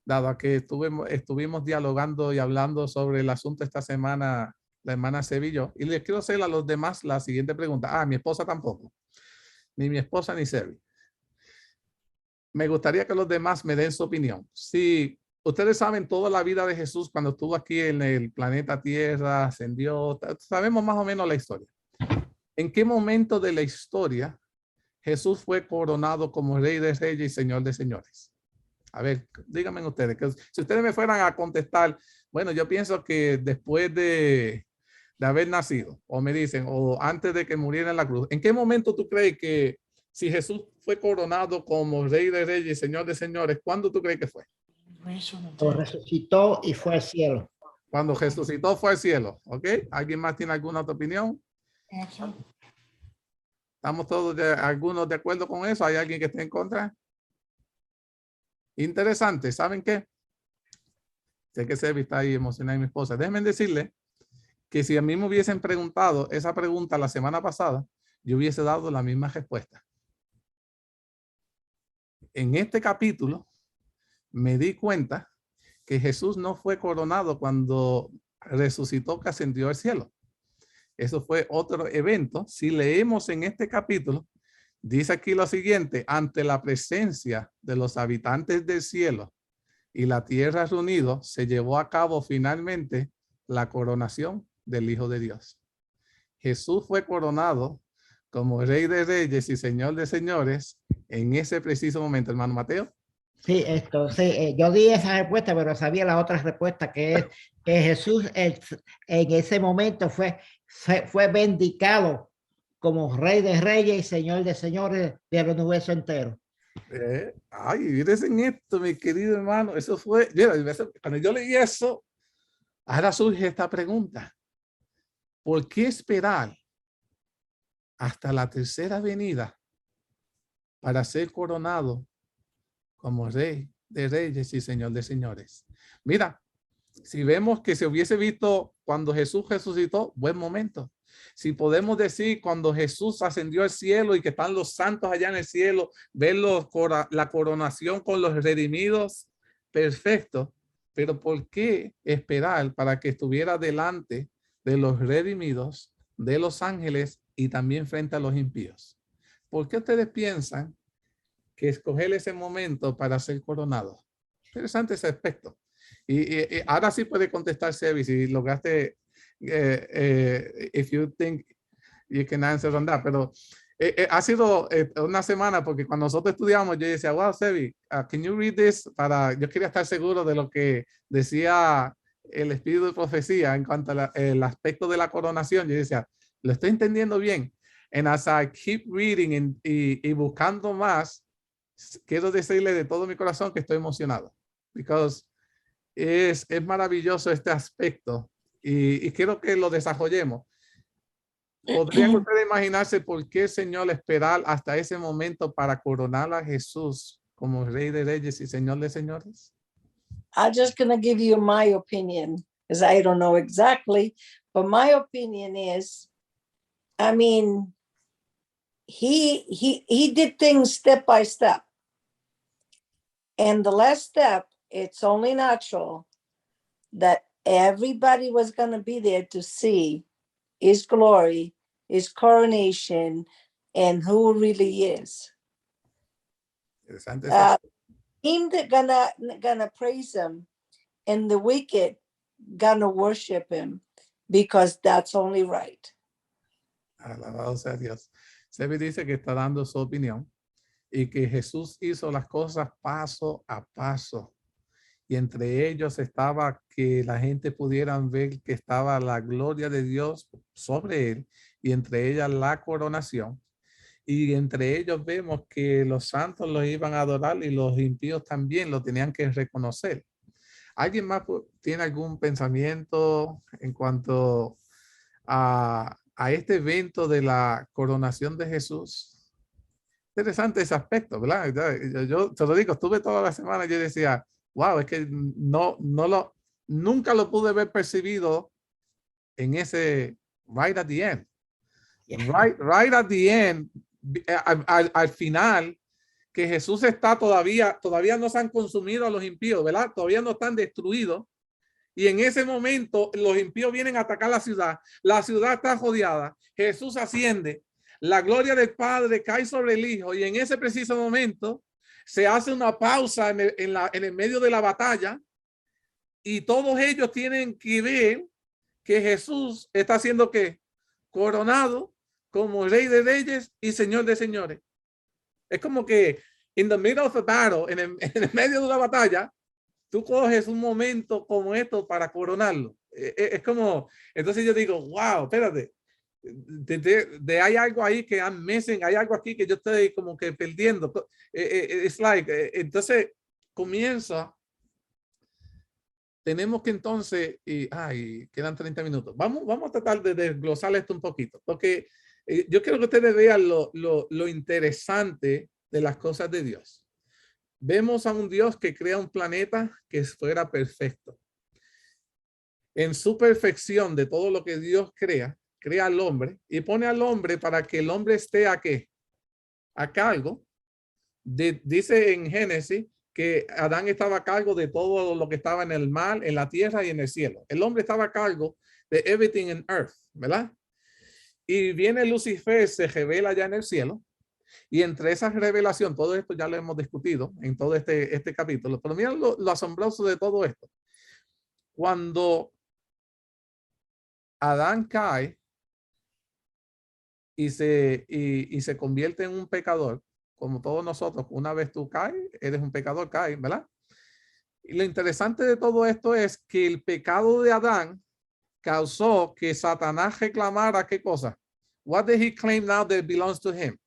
dado a que estuvimos dialogando y hablando sobre el asunto esta semana, la hermana Sevi y yo, y les quiero hacer a los demás la siguiente pregunta. Mi esposa tampoco, ni mi esposa ni Sevi. Me gustaría que los demás me den su opinión. Si ustedes saben toda la vida de Jesús cuando estuvo aquí en el planeta Tierra, ascendió, sabemos más o menos la historia. ¿En qué momento de la historia Jesús fue coronado como Rey de Reyes y Señor de Señores? A ver, díganme ustedes, que si ustedes me fueran a contestar, bueno, yo pienso que después de haber nacido, o me dicen, o antes de que muriera en la cruz, ¿en qué momento tú crees que si Jesús fue coronado como Rey de Reyes y Señor de Señores, cuándo tú crees que fue? Lo resucitó y fue al cielo. Cuando resucitó fue al cielo, ¿ok? ¿Alguien más tiene alguna otra opinión? ¿Estamos todos algunos de acuerdo con eso? ¿Hay alguien que esté en contra? Interesante, ¿saben qué? Sé que Sebi está ahí emocionada, mi esposa. Déjenme decirle que si a mí me hubiesen preguntado esa pregunta la semana pasada, yo hubiese dado la misma respuesta. En este capítulo me di cuenta que Jesús no fue coronado cuando resucitó, que ascendió al cielo. Eso fue otro evento. Si leemos en este capítulo, dice aquí lo siguiente: ante la presencia de los habitantes del cielo y la tierra reunidos, se llevó a cabo finalmente la coronación del Hijo de Dios. Jesús fue coronado como Rey de Reyes y Señor de Señores en ese preciso momento, hermano Mateo. Sí, yo di esa respuesta, pero sabía la otra respuesta, que es que Jesús en ese momento fue vindicado como Rey de Reyes y Señor de Señores del universo entero. Miren esto, mi querido hermano. Eso fue, cuando yo leí eso, ahora surge esta pregunta: ¿por qué esperar hasta la tercera venida para ser coronado como Rey de Reyes y Señor de Señores? Mira, si vemos que se hubiese visto cuando Jesús resucitó, buen momento. Si podemos decir cuando Jesús ascendió al cielo y que están los santos allá en el cielo, ver la coronación con los redimidos, perfecto. Pero ¿por qué esperar para que estuviera delante de los redimidos, de los ángeles y también frente a los impíos? ¿Por qué ustedes piensan que escoger ese momento para ser coronado? Interesante ese aspecto. Y ahora sí puede contestar Sebi si lograste, if you think you can answer on that. Pero Ha sido una semana porque cuando nosotros estudiamos yo decía, wow, Sebi, can you read this? Yo quería estar seguro de lo que decía el espíritu de profecía en cuanto al aspecto de la coronación. Yo decía, lo estoy entendiendo bien. And as I keep reading y buscando más, quiero decirle de todo mi corazón que estoy emocionado. Because es maravilloso este aspecto y quiero que lo desarrollemos. ¿Podrían ustedes imaginarse por qué el Señor esperar hasta ese momento para coronar a Jesús como Rey de Reyes y Señor de Señores? I'm just going to give you my opinion, because I don't know exactly, but my opinion is, I mean, he did things step by step. And the last step, it's only natural that everybody was going to be there to see his glory, his coronation, and who really is. Interesante. Him that gonna praise him, and the wicked gonna worship him, because that's only right. Alabado sea Dios. Sebi dice que está dando su opinión y que Jesús hizo las cosas paso a paso. Y entre ellos estaba que la gente pudiera ver que estaba la gloria de Dios sobre él y entre ellas la coronación. Y entre ellos vemos que los santos los iban a adorar y los impíos también lo tenían que reconocer. ¿Alguien más tiene algún pensamiento en cuanto a este evento de la coronación de Jesús? Interesante ese aspecto, ¿verdad? Yo te lo digo, estuve toda la semana y yo decía, wow, es que nunca lo pude haber percibido en ese right at the end. Right at the end, al final, que Jesús está todavía no se han consumido a los impíos, ¿verdad? Todavía no están destruidos. Y en ese momento los impíos vienen a atacar la ciudad está rodeada, Jesús asciende, la gloria del Padre cae sobre el Hijo y en ese preciso momento se hace una pausa en el medio de la batalla y todos ellos tienen que ver que Jesús está siendo ¿qué? Coronado como Rey de Reyes y Señor de Señores. Es como que in the middle of a battle, en el medio de una batalla, tú coges un momento como esto para coronarlo. Es como, entonces yo digo, wow, espérate, hay algo ahí que I'm missing, hay algo aquí que yo estoy como que perdiendo. It's like, entonces comienza, tenemos que entonces, quedan 30 minutos. Vamos a tratar de desglosar esto un poquito, porque yo quiero que ustedes vean lo interesante de las cosas de Dios. Vemos a un Dios que crea un planeta que fuera perfecto. En su perfección de todo lo que Dios crea al hombre y pone al hombre para que el hombre esté a cargo. Dice en Génesis que Adán estaba a cargo de todo lo que estaba en el mar, en la tierra y en el cielo. El hombre estaba a cargo de everything in earth, ¿verdad? Y viene Lucifer, se revela ya en el cielo. Y entre esa revelación, todo esto ya lo hemos discutido en todo este capítulo. Pero miren lo asombroso de todo esto. Cuando Adán cae y se convierte en un pecador, como todos nosotros, una vez tú caes, eres un pecador, caes, ¿verdad? Y lo interesante de todo esto es que el pecado de Adán causó que Satanás reclamara ¿qué cosa? What did he claim now that belongs to him?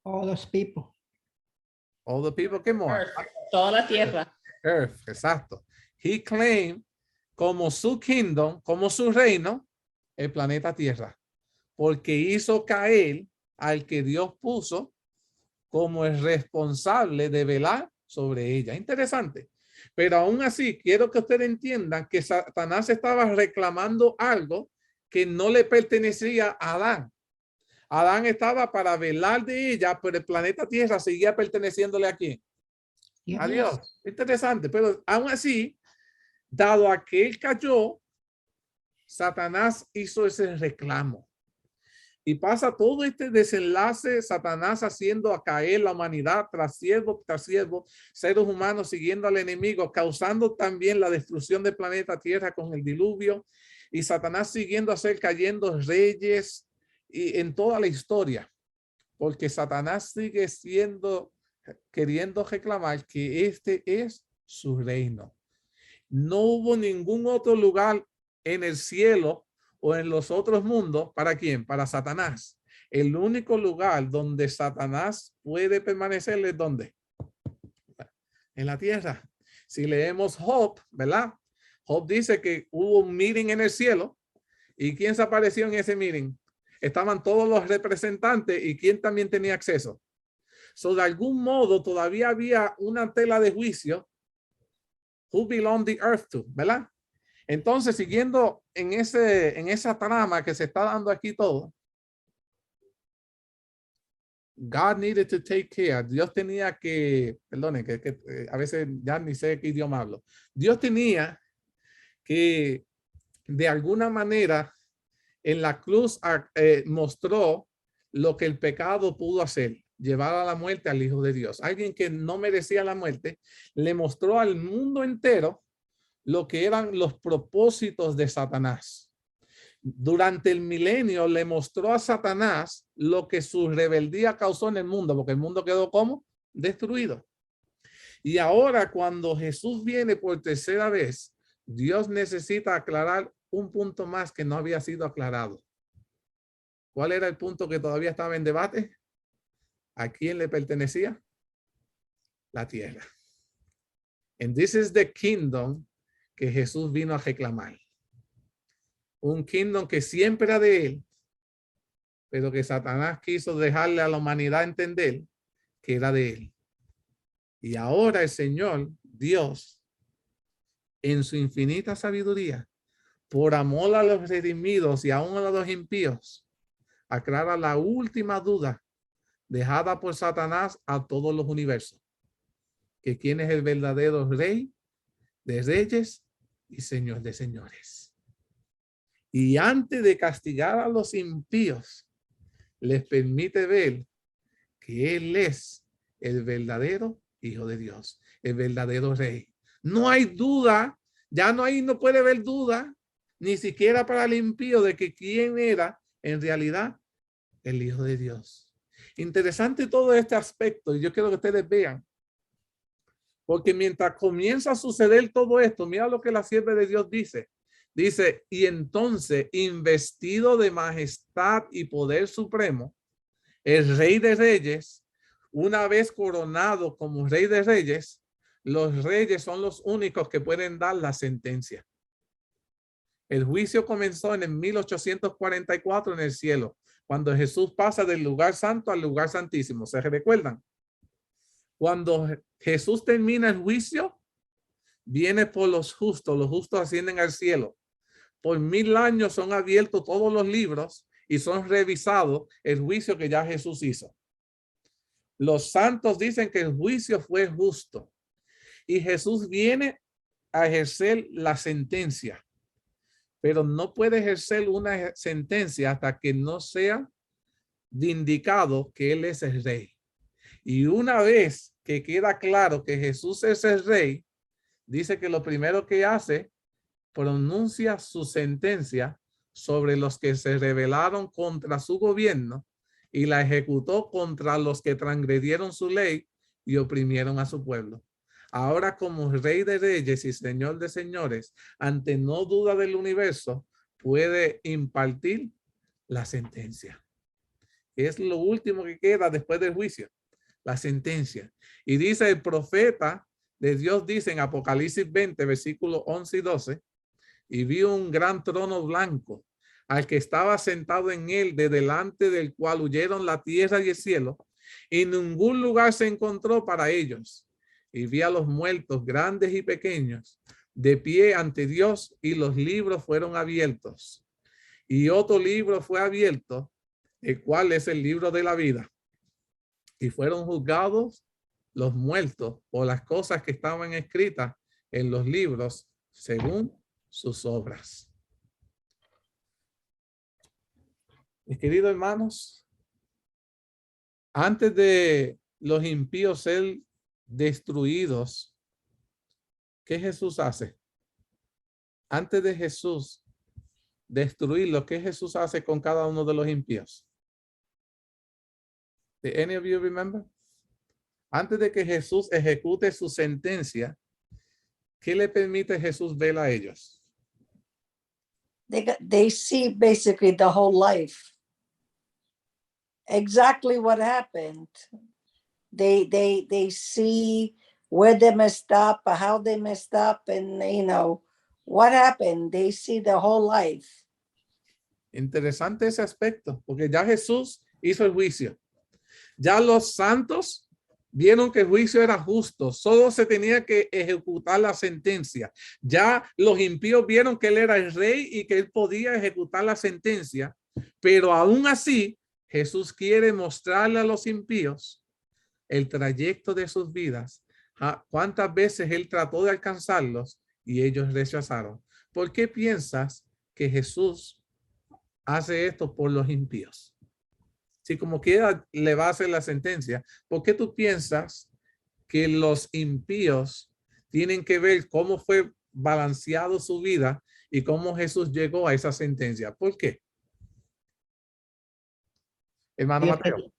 All those people. All the people, ¿qué more? Earth, toda la tierra. Earth, exacto. He claimed como su kingdom, como su reino, el planeta Tierra, porque hizo caer al que Dios puso como el responsable de velar sobre ella. Interesante. Pero aún así, quiero que ustedes entiendan que Satanás estaba reclamando algo que no le pertenecía a Adán. Adán estaba para velar de ella, pero el planeta Tierra seguía perteneciéndole a quién? A Dios. Interesante, pero aún así, dado a que él cayó, Satanás hizo ese reclamo. Y pasa todo este desenlace, Satanás haciendo a caer la humanidad tras siervo, seres humanos siguiendo al enemigo, causando también la destrucción del planeta Tierra con el diluvio. Y Satanás siguiendo a hacer cayendo reyes y en toda la historia, porque Satanás sigue queriendo reclamar que este es su reino. No hubo ningún otro lugar en el cielo o en los otros mundos. ¿Para quién? Para Satanás. El único lugar donde Satanás puede permanecer es ¿dónde? En la tierra. Si leemos Job, ¿verdad? Job dice que hubo un meeting en el cielo. ¿Y quién se apareció en ese meeting? Estaban todos los representantes y quién también tenía acceso. So, de algún modo todavía había una tela de juicio. Who belong the earth to, ¿verdad? Entonces, siguiendo en esa trama que se está dando aquí todo, God needed to take care. Dios tenía que, perdone, que a veces ya ni sé qué idioma hablo. Dios tenía que, de alguna manera, en la cruz mostró lo que el pecado pudo hacer, llevar a la muerte al Hijo de Dios. Alguien que no merecía la muerte, le mostró al mundo entero lo que eran los propósitos de Satanás. Durante el milenio le mostró a Satanás lo que su rebeldía causó en el mundo, porque el mundo quedó como destruido. Y ahora cuando Jesús viene por tercera vez, Dios necesita aclarar un punto más que no había sido aclarado. ¿Cuál era el punto que todavía estaba en debate? ¿A quién le pertenecía? La tierra. And this is the kingdom que Jesús vino a reclamar. Un kingdom que siempre era de él, pero que Satanás quiso dejarle a la humanidad entender que era de él. Y ahora el Señor, Dios, en su infinita sabiduría, por amor a los redimidos y aún a los impíos, aclara la última duda dejada por Satanás a todos los universos. Que quién es el verdadero rey de reyes y señor de señores. Y antes de castigar a los impíos, les permite ver que él es el verdadero Hijo de Dios, el verdadero rey. No hay duda, ya no puede haber duda, ni siquiera para el impío, de que quién era en realidad el Hijo de Dios. Interesante todo este aspecto, y yo quiero que ustedes vean, porque mientras comienza a suceder todo esto, mira lo que la sierva de Dios dice. Dice, y entonces, investido de majestad y poder supremo, el Rey de Reyes, una vez coronado como Rey de Reyes, los reyes son los únicos que pueden dar la sentencia. El juicio comenzó en el 1844 en el cielo, cuando Jesús pasa del lugar santo al lugar santísimo. ¿Se recuerdan? Cuando Jesús termina el juicio, viene por los justos ascienden al cielo. Por 1000 años son abiertos todos los libros y son revisados el juicio que ya Jesús hizo. Los santos dicen que el juicio fue justo y Jesús viene a ejercer la sentencia, pero no puede ejercer una sentencia hasta que no sea indicado que él es el rey. Y una vez que queda claro que Jesús es el rey, dice que lo primero que hace, pronuncia su sentencia sobre los que se rebelaron contra su gobierno y la ejecutó contra los que transgredieron su ley y oprimieron a su pueblo. Ahora, como Rey de Reyes y Señor de Señores, ante no duda del universo, puede impartir la sentencia. Es lo último que queda después del juicio, la sentencia. Y dice el profeta de Dios, dice en Apocalipsis 20, versículos 11 y 12, y vi un gran trono blanco, al que estaba sentado en él, de delante del cual huyeron la tierra y el cielo, y ningún lugar se encontró para ellos. Y vi a los muertos, grandes y pequeños, de pie ante Dios, y los libros fueron abiertos. Y otro libro fue abierto, el cual es el libro de la vida. Y fueron juzgados los muertos por las cosas que estaban escritas en los libros según sus obras. Mis queridos hermanos, antes de los impíos ser destruidos, ¿qué Jesús hace? Antes de Jesús destruir lo que Jesús hace con cada uno de los impíos. Did any of you remember? Antes de que Jesús ejecute su sentencia, ¿qué le permite Jesús ver a ellos? They see basically the whole life. Exactly what happened. They see where they messed up, how they messed up, and what happened. They see the whole life. Interesante ese aspecto, porque ya Jesús hizo el juicio. Ya los santos vieron que el juicio era justo, solo se tenía que ejecutar la sentencia. Ya los impíos vieron que él era el rey y que él podía ejecutar la sentencia, pero aún así Jesús quiere mostrarle a los impíos el trayecto de sus vidas, cuántas veces él trató de alcanzarlos y ellos rechazaron. ¿Por qué piensas que Jesús hace esto por los impíos? Si como quiera le va a hacer la sentencia, ¿por qué tú piensas que los impíos tienen que ver cómo fue balanceado su vida y cómo Jesús llegó a esa sentencia? ¿Por qué? Hermano Mateo.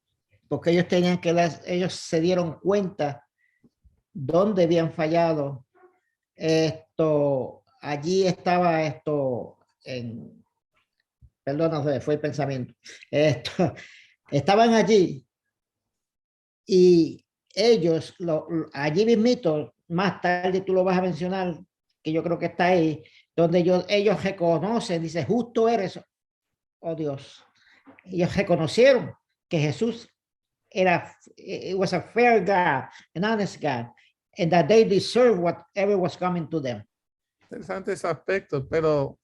Porque ellos tenían que ellos se dieron cuenta dónde habían fallado. Allí estaba perdón, fue el pensamiento. Estaban allí y ellos, allí mismito, más tarde tú lo vas a mencionar, que yo creo que está ahí, donde ellos reconocen, dice, justo eres, oh Dios. Ellos reconocieron que Jesús it was a fair God, an honest God, and that they deserve whatever was coming to them. Interesante ese aspecto, pero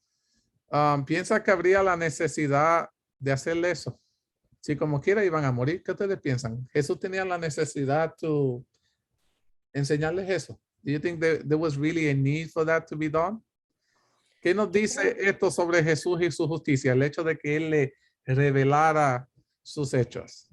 ¿piensa que habría la necesidad de hacerle eso? Si como quiera iban a morir, ¿qué ustedes piensan? ¿Jesús tenía la necesidad de enseñarles eso? Do you think there was really a need for that to be done? ¿Qué nos dice esto sobre Jesús y su justicia? El hecho de que él le revelara sus hechos.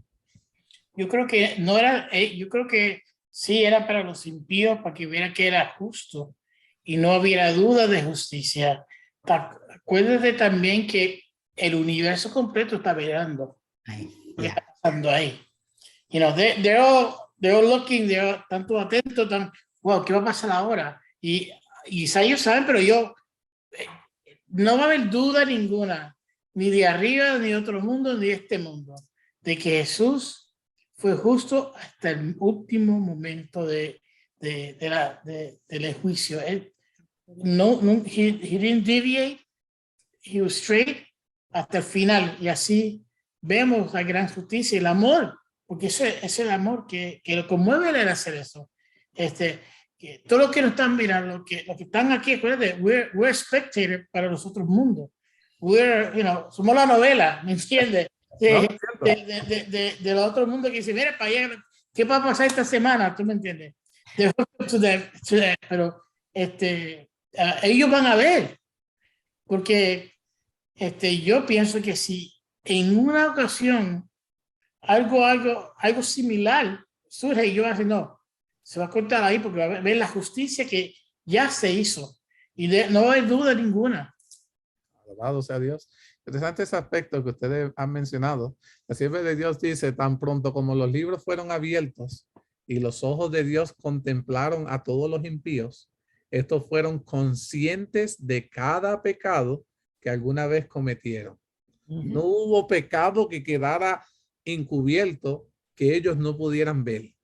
Yo creo que no era, yo creo que sí era para los impíos, para que viera que era justo y no hubiera duda de justicia. Acuérdate también que el universo completo está mirando. ¿Qué está pasando ahí? They're all looking, están todos atentos, wow, ¿qué va a pasar ahora? Y ellos saben, pero no va a haber duda ninguna, ni de arriba, ni de otro mundo, ni de este mundo, de que Jesús fue justo hasta el último momento del juicio. Él he didn't deviate, he was straight hasta el final, y así vemos la gran justicia y el amor, porque ese es el amor que lo conmueve el hacer eso. Que todos los que nos están mirando, los que están aquí, acuérdate, we're spectators para los otros mundos. Somos la novela, ¿me entiendes? De los otros mundos que dice, mira para allá, ¿qué va a pasar esta semana? ¿Tú me entiendes? Pero ellos van a ver, porque yo pienso que si en una ocasión algo similar surge y yo voy a decir, no, se va a cortar ahí porque va a ver la justicia que ya se hizo y no hay duda ninguna. Alabado sea Dios. Interesante ese aspecto que ustedes han mencionado. La sierva de Dios dice, tan pronto como los libros fueron abiertos y los ojos de Dios contemplaron a todos los impíos, estos fueron conscientes de cada pecado que alguna vez cometieron. No hubo pecado que quedara encubierto que ellos no pudieran ver.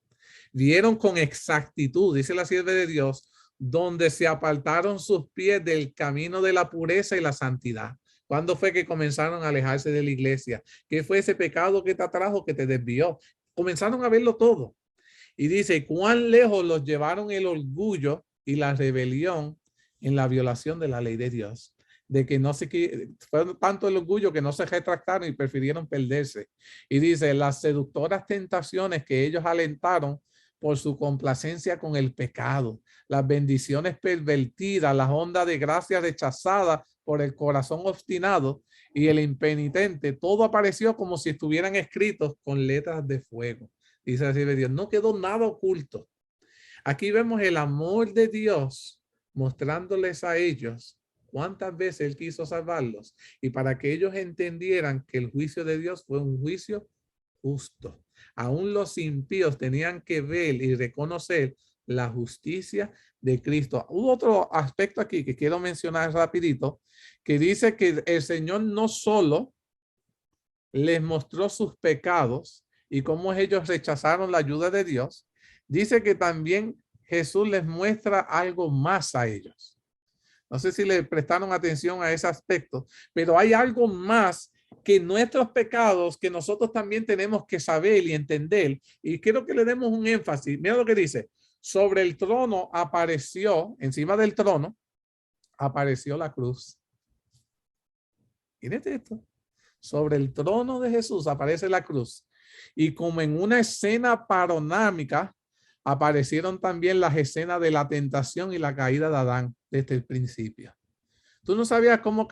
Vieron con exactitud, dice la sierva de Dios, donde se apartaron sus pies del camino de la pureza y la santidad. ¿Cuándo fue que comenzaron a alejarse de la iglesia? ¿Qué fue ese pecado que te atrajo, que te desvió? Comenzaron a verlo todo. Y dice, ¿cuán lejos los llevaron el orgullo y la rebelión en la violación de la ley de Dios? De que fue tanto el orgullo que no se retractaron y prefirieron perderse. Y dice, las seductoras tentaciones que ellos alentaron por su complacencia con el pecado, las bendiciones pervertidas, las ondas de gracia rechazadas por el corazón obstinado y el impenitente, todo apareció como si estuvieran escritos con letras de fuego. Dice así de Dios, no quedó nada oculto. Aquí vemos el amor de Dios mostrándoles a ellos cuántas veces él quiso salvarlos y para que ellos entendieran que el juicio de Dios fue un juicio justo. Aún los impíos tenían que ver y reconocer la justicia de Cristo. Hubo otro aspecto aquí que quiero mencionar rapidito, que dice que el Señor no solo les mostró sus pecados y cómo ellos rechazaron la ayuda de Dios, dice que también Jesús les muestra algo más a ellos. No sé si le prestaron atención a ese aspecto, pero hay algo más que nuestros pecados que nosotros también tenemos que saber y entender. Y quiero que le demos un énfasis. Mira lo que dice. Sobre el trono apareció, encima del trono, apareció la cruz. Mírate esto. Sobre el trono de Jesús aparece la cruz. Y como en una escena panorámica, aparecieron también las escenas de la tentación y la caída de Adán desde el principio. Tú no sabías cómo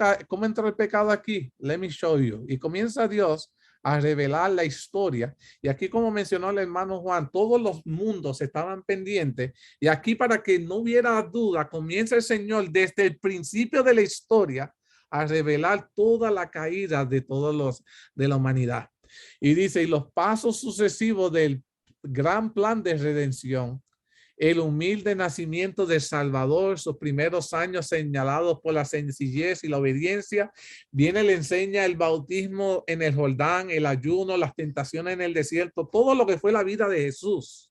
entró el pecado aquí. Let me show you. Y comienza Dios a revelar la historia. Y aquí, como mencionó el hermano Juan, todos los mundos estaban pendientes. Y aquí, para que no hubiera duda, comienza el Señor desde el principio de la historia a revelar toda la caída de de la humanidad. Y dice, y los pasos sucesivos del gran plan de redención, el humilde nacimiento del Salvador, sus primeros años señalados por la sencillez y la obediencia, viene, le enseña el bautismo en el Jordán, el ayuno, las tentaciones en el desierto, todo lo que fue la vida de Jesús.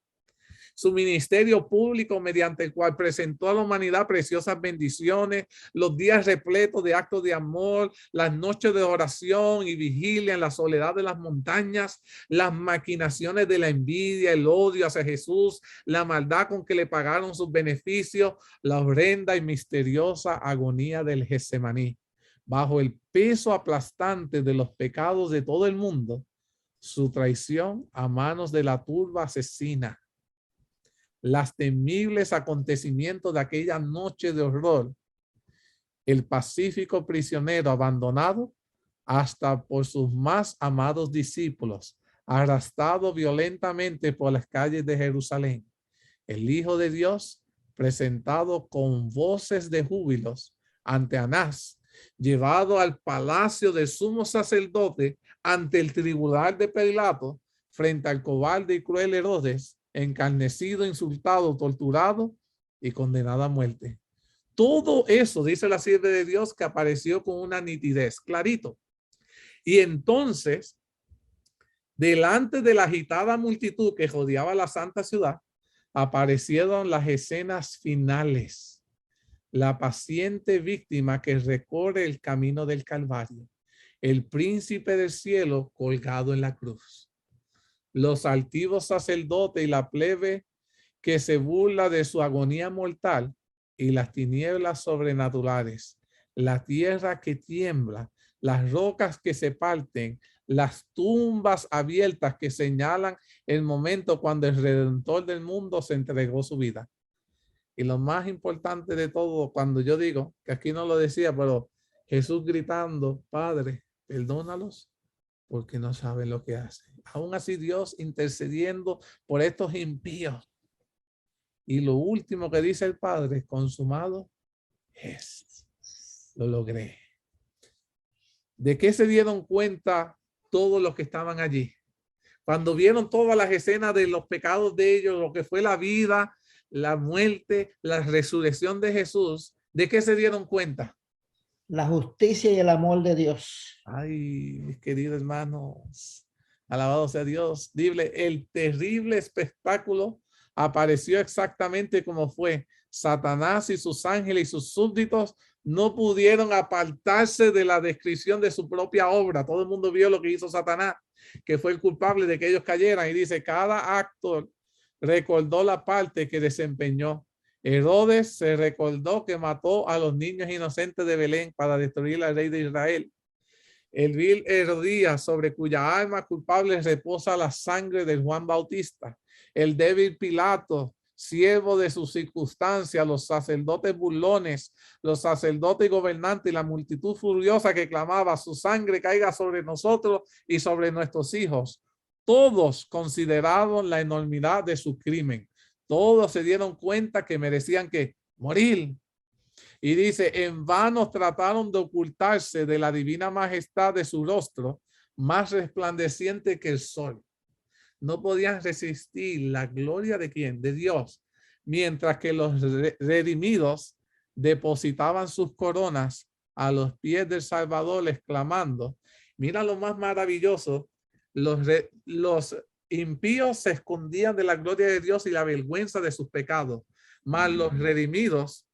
Su ministerio público mediante el cual presentó a la humanidad preciosas bendiciones, los días repletos de actos de amor, las noches de oración y vigilia en la soledad de las montañas, las maquinaciones de la envidia, el odio hacia Jesús, la maldad con que le pagaron sus beneficios, la horrenda y misteriosa agonía del Getsemaní. Bajo el peso aplastante de los pecados de todo el mundo, su traición a manos de la turba asesina, los temibles acontecimientos de aquella noche de horror, el pacífico prisionero abandonado hasta por sus más amados discípulos, arrastrado violentamente por las calles de Jerusalén, el Hijo de Dios presentado con voces de júbilos ante Anás, llevado al palacio del sumo sacerdote ante el tribunal de Pilato, frente al cobarde y cruel Herodes, encarnecido, insultado, torturado y condenado a muerte. Todo eso, dice la sierva de Dios, que apareció con una nitidez, clarito. Y entonces, delante de la agitada multitud que rodeaba la santa ciudad, aparecieron las escenas finales. La paciente víctima que recorre el camino del Calvario, el príncipe del cielo colgado en la cruz, los altivos sacerdotes y la plebe que se burla de su agonía mortal y las tinieblas sobrenaturales, la tierra que tiembla, las rocas que se parten, las tumbas abiertas que señalan el momento cuando el Redentor del mundo se entregó su vida. Y lo más importante de todo, cuando yo digo, que aquí no lo decía, pero Jesús gritando, Padre, perdónalos porque no saben lo que hacen. Aún así Dios intercediendo por estos impíos. Y lo último que dice el Padre, consumado es. Lo logré. ¿De qué se dieron cuenta todos los que estaban allí? Cuando vieron todas las escenas de los pecados de ellos, lo que fue la vida, la muerte, la resurrección de Jesús, ¿de qué se dieron cuenta? La justicia y el amor de Dios. Ay, mis queridos hermanos, alabado sea Dios. Dile, el terrible espectáculo apareció exactamente como fue. Satanás y sus ángeles y sus súbditos no pudieron apartarse de la descripción de su propia obra. Todo el mundo vio lo que hizo Satanás, que fue el culpable de que ellos cayeran. Y dice, cada actor recordó la parte que desempeñó. Herodes se recordó que mató a los niños inocentes de Belén para destruir al rey de Israel. El vil Herodías, sobre cuya alma culpable reposa la sangre de Juan Bautista. El débil Pilato, siervo de sus circunstancias, los sacerdotes burlones, los sacerdotes gobernantes y la multitud furiosa que clamaba, su sangre caiga sobre nosotros y sobre nuestros hijos. Todos consideraron la enormidad de su crimen. Todos se dieron cuenta que merecían que morir. Y dice, en vano trataron de ocultarse de la divina majestad de su rostro, más resplandeciente que el sol. No podían resistir la gloria de quién, de Dios, mientras que los redimidos depositaban sus coronas a los pies del Salvador, exclamando, mira lo más maravilloso, los impíos se escondían de la gloria de Dios y la vergüenza de sus pecados, mas los redimidos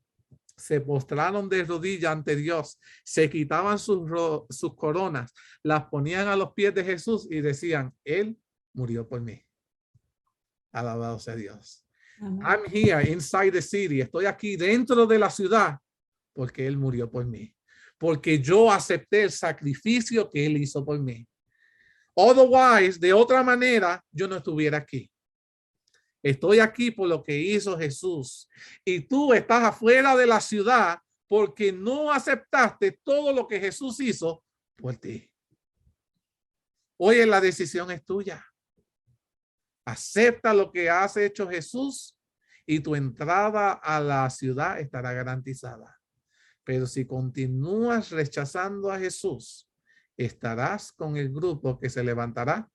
se postraron de rodillas ante Dios, se quitaban sus coronas, las ponían a los pies de Jesús y decían, Él murió por mí. Alabado sea Dios. I'm here inside the city. Estoy aquí dentro de la ciudad porque Él murió por mí. Porque yo acepté el sacrificio que Él hizo por mí. Otherwise, de otra manera, yo no estuviera aquí. Estoy aquí por lo que hizo Jesús. Y tú estás afuera de la ciudad porque no aceptaste todo lo que Jesús hizo por ti. Hoy la decisión es tuya. Acepta lo que has hecho Jesús y tu entrada a la ciudad estará garantizada. Pero si continúas rechazando a Jesús, estarás con el grupo que se levantará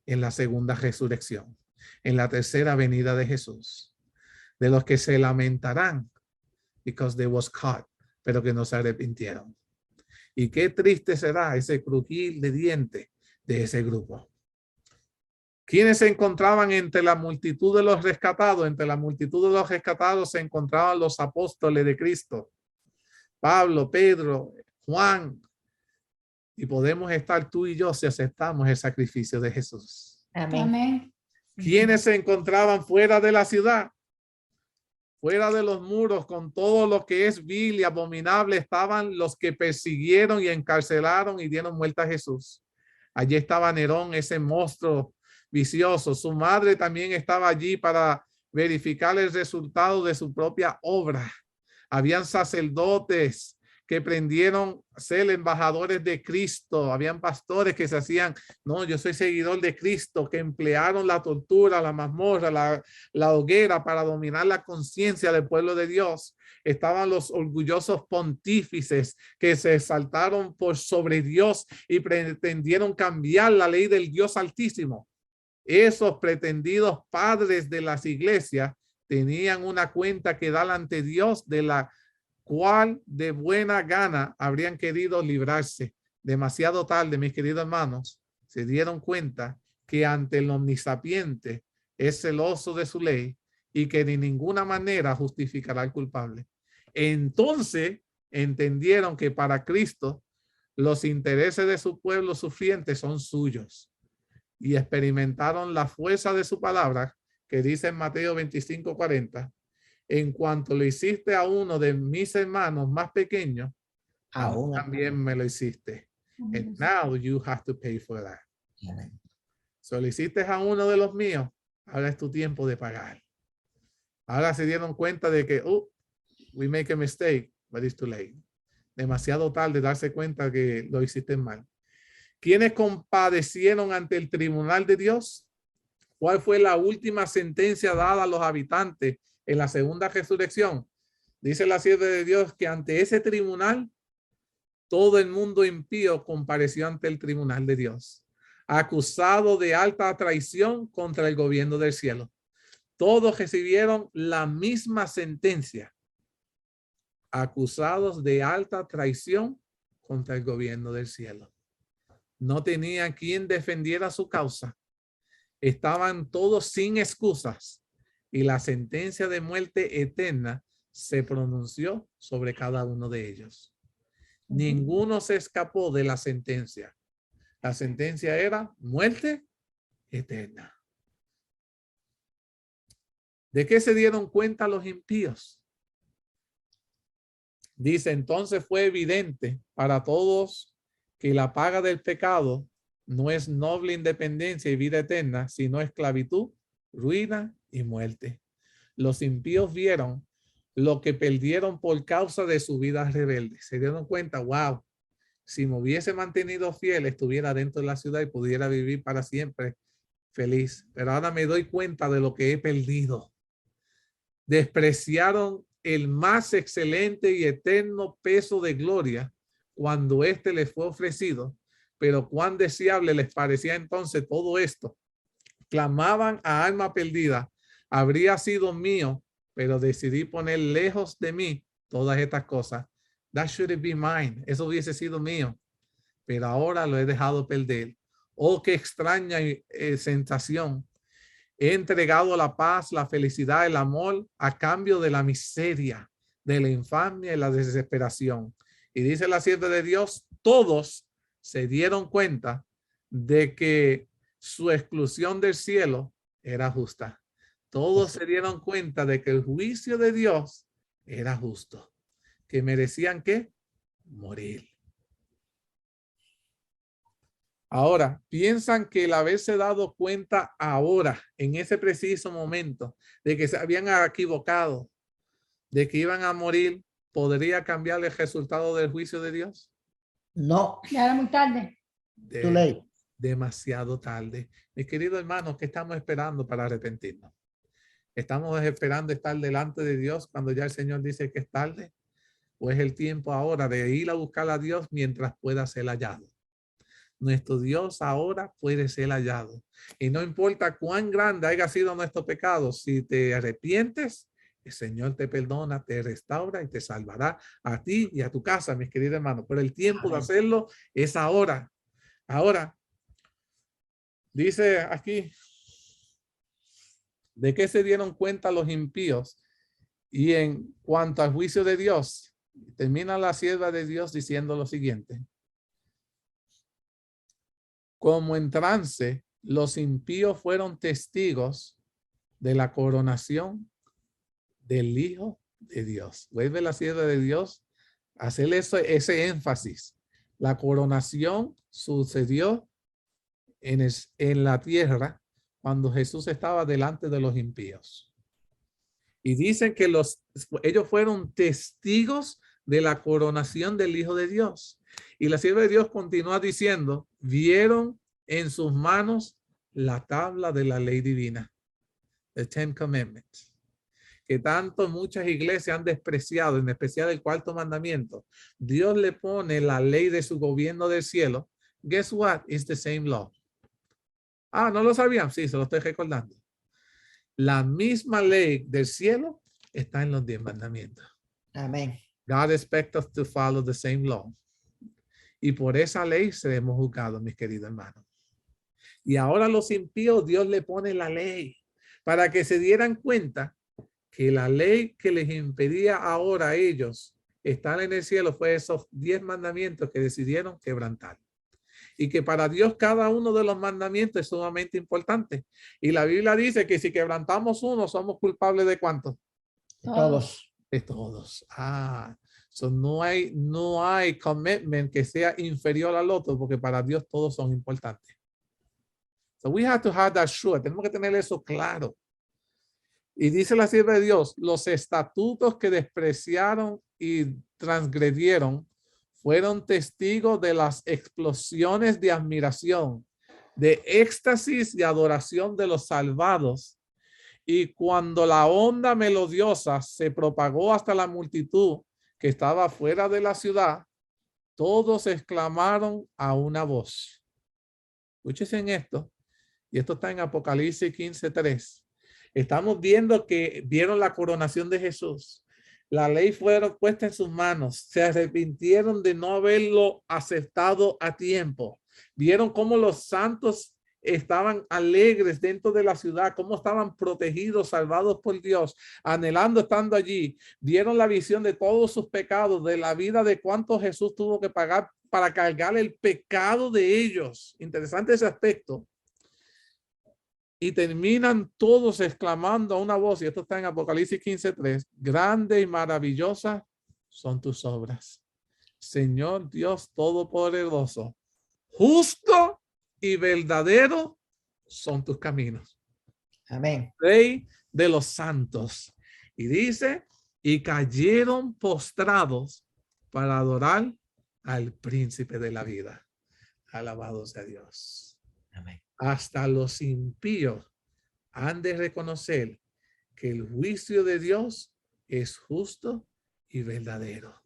en la segunda resurrección, en la tercera venida de Jesús, de los que se lamentarán because they was caught, pero que no se arrepintieron. Y qué triste será ese crujir de dientes de ese grupo. ¿Quiénes se encontraban entre la multitud de los rescatados? Entre la multitud de los rescatados se encontraban los apóstoles de Cristo. Pablo, Pedro, Juan. Y podemos estar tú y yo si aceptamos el sacrificio de Jesús. Amén. Amén. ¿Quiénes se encontraban fuera de la ciudad? Fuera de los muros, con todo lo que es vil y abominable, estaban los que persiguieron y encarcelaron y dieron muerte a Jesús. Allí estaba Nerón, ese monstruo vicioso. Su madre también estaba allí para verificar el resultado de su propia obra. Habían sacerdotes que prendieron ser embajadores de Cristo. Habían pastores que se hacían, no, yo soy seguidor de Cristo, que emplearon la tortura, la mazmorra, la hoguera para dominar la conciencia del pueblo de Dios. Estaban los orgullosos pontífices que se exaltaron por sobre Dios y pretendieron cambiar la ley del Dios Altísimo. Esos pretendidos padres de las iglesias tenían una cuenta que dar ante Dios de la cual de buena gana habrían querido librarse. Demasiado tarde, mis queridos hermanos, se dieron cuenta que ante el omnisapiente es celoso de su ley y que de ninguna manera justificará al culpable. Entonces entendieron que para Cristo los intereses de su pueblo sufriente son suyos y experimentaron la fuerza de su palabra que dice en Mateo 25:40. En cuanto lo hiciste a uno de mis hermanos más pequeños, aún también me lo hiciste. And now you have to pay for that. So lo hiciste a uno de los míos, ahora es tu tiempo de pagar. Ahora se dieron cuenta de que, we make a mistake, but it's too late. Demasiado tarde darse cuenta que lo hiciste mal. ¿Quiénes compadecieron ante el tribunal de Dios? ¿Cuál fue la última sentencia dada a los habitantes en la segunda resurrección? Dice la sierva de Dios que ante ese tribunal todo el mundo impío compareció ante el tribunal de Dios, acusado de alta traición contra el gobierno del cielo. Todos recibieron la misma sentencia, acusados de alta traición contra el gobierno del cielo. No tenían quien defendiera su causa. Estaban todos sin excusas y la sentencia de muerte eterna se pronunció sobre cada uno de ellos. Ninguno se escapó de la sentencia. La sentencia era muerte eterna. ¿De qué se dieron cuenta los impíos? Dice, entonces fue evidente para todos que la paga del pecado no es noble independencia y vida eterna, sino esclavitud, ruina y muerte. Los impíos vieron lo que perdieron por causa de su vida rebelde. Se dieron cuenta, wow, si me hubiese mantenido fiel, estuviera dentro de la ciudad y pudiera vivir para siempre feliz. Pero ahora me doy cuenta de lo que he perdido. Despreciaron el más excelente y eterno peso de gloria cuando éste les fue ofrecido, pero cuán deseable les parecía entonces todo esto. Clamaban a alma perdida, habría sido mío, pero decidí poner lejos de mí todas estas cosas. That should be mine. Eso hubiese sido mío, pero ahora lo he dejado perder. Oh, qué extraña sensación. He entregado la paz, la felicidad, el amor a cambio de la miseria, de la infamia y la desesperación. Y dice la sierva de Dios, todos se dieron cuenta de que su exclusión del cielo era justa. Todos se dieron cuenta de que el juicio de Dios era justo, que merecían ¿qué? Morir. Ahora, piensan que el haberse dado cuenta ahora, en ese preciso momento, de que se habían equivocado, de que iban a morir, ¿podría cambiar el resultado del juicio de Dios? No, Ya era muy tarde. too late. Demasiado tarde. Mis queridos hermanos, ¿qué estamos esperando para arrepentirnos? ¿Estamos esperando estar delante de Dios cuando ya el Señor dice que es tarde? ¿O es el tiempo ahora de ir a buscar a Dios mientras pueda ser hallado? Nuestro Dios ahora puede ser hallado. Y no importa cuán grande haya sido nuestro pecado, si te arrepientes, el Señor te perdona, te restaura y te salvará a ti y a tu casa, mis queridos hermanos. Pero el tiempo de hacerlo es ahora. Ahora, dice aquí, ¿de qué se dieron cuenta los impíos? Y en cuanto al juicio de Dios, termina la sierva de Dios diciendo lo siguiente. Como en trance, los impíos fueron testigos de la coronación del Hijo de Dios. Vuelve la sierva de Dios a hacerle ese énfasis. La coronación sucedió en la tierra cuando Jesús estaba delante de los impíos. Y dicen que ellos fueron testigos de la coronación del Hijo de Dios. Y la sierva de Dios continúa diciendo, vieron en sus manos la tabla de la ley divina, the Ten Commandments, que tanto muchas iglesias han despreciado, en especial el cuarto mandamiento. Dios le pone la ley de su gobierno del cielo. Guess what? It's the same law. Ah, ¿no lo sabían? Sí, se lo estoy recordando. La misma ley del cielo está en los 10 mandamientos. Amén. God expects us to follow the same law. Y por esa ley seremos juzgados, mis queridos hermanos. Y ahora los impíos, Dios le pone la ley para que se dieran cuenta que la ley que les impedía ahora a ellos estar en el cielo fue esos 10 mandamientos que decidieron quebrantar. Y que para Dios cada uno de los mandamientos es sumamente importante. Y la Biblia dice que si quebrantamos uno, somos culpables de ¿cuántos? Todos. De todos. So no hay commitment que sea inferior al otro, porque para Dios todos son importantes. So we have to have that sure. Tenemos que tener eso claro. Y dice la sierva de Dios, los estatutos que despreciaron y transgredieron fueron testigos de las explosiones de admiración, de éxtasis y adoración de los salvados. Y cuando la onda melodiosa se propagó hasta la multitud que estaba fuera de la ciudad, todos exclamaron a una voz. Escúchense en esto, y esto está en Apocalipsis 15:3. Estamos viendo que vieron la coronación de Jesús. La ley fue puesta en sus manos. Se arrepintieron de no haberlo aceptado a tiempo. Vieron cómo los santos estaban alegres dentro de la ciudad, cómo estaban protegidos, salvados por Dios, anhelando estando allí. Vieron la visión de todos sus pecados, de la vida de cuánto Jesús tuvo que pagar para cargar el pecado de ellos. Interesante ese aspecto. Y terminan todos exclamando a una voz, y esto está en Apocalipsis 15:3, grande y maravillosa son tus obras, Señor Dios Todopoderoso, justo y verdadero son tus caminos. Amén. Rey de los santos. Y dice, y cayeron postrados para adorar al príncipe de la vida. Alabado sea Dios. Amén. Hasta los impíos han de reconocer que el juicio de Dios es justo y verdadero.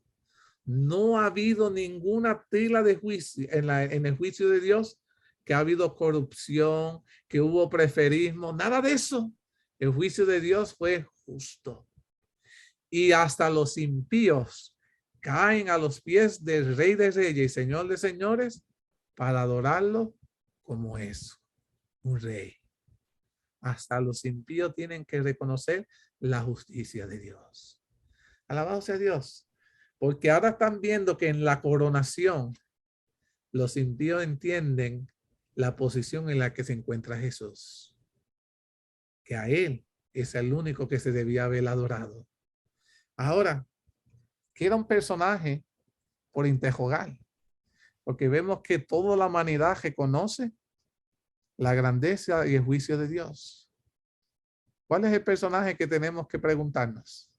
No ha habido ninguna tela de juicio en el juicio de Dios, que ha habido corrupción, que hubo preferismo, nada de eso. El juicio de Dios fue justo. Y hasta los impíos caen a los pies del Rey de Reyes y Señor de Señores para adorarlo como es un rey. Hasta los impíos tienen que reconocer la justicia de Dios. Alabado sea Dios. Porque ahora están viendo que en la coronación los impíos entienden la posición en la que se encuentra Jesús. Que a él es el único que se debía haber adorado. Ahora, que era un personaje por interrogar. Porque vemos que toda la humanidad reconoce la grandeza y el juicio de Dios. ¿Cuál es el personaje que tenemos que preguntarnos?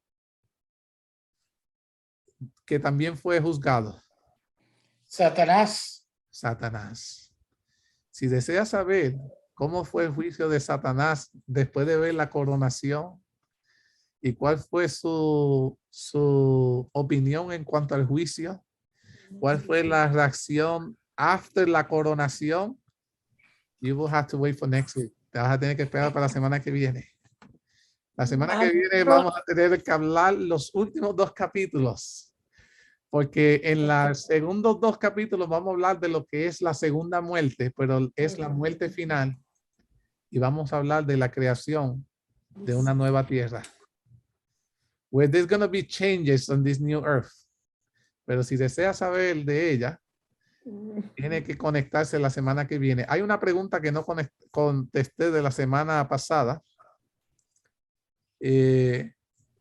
Que también fue juzgado. Satanás. Satanás. Si deseas saber cómo fue el juicio de Satanás después de ver la coronación y cuál fue su opinión en cuanto al juicio, cuál fue la reacción after la coronación, you will have to wait for next week. Te vas a tener que esperar para la semana que viene. La semana que viene vamos a tener que hablar los últimos 2 capítulos. Porque en los segundos 2 capítulos vamos a hablar de lo que es la segunda muerte, pero es la muerte final. Y vamos a hablar de la creación de una nueva tierra. Where there's going to be changes on this new earth. Pero si desea saber de ella, tiene que conectarse la semana que viene. Hay una pregunta que no contesté de la semana pasada.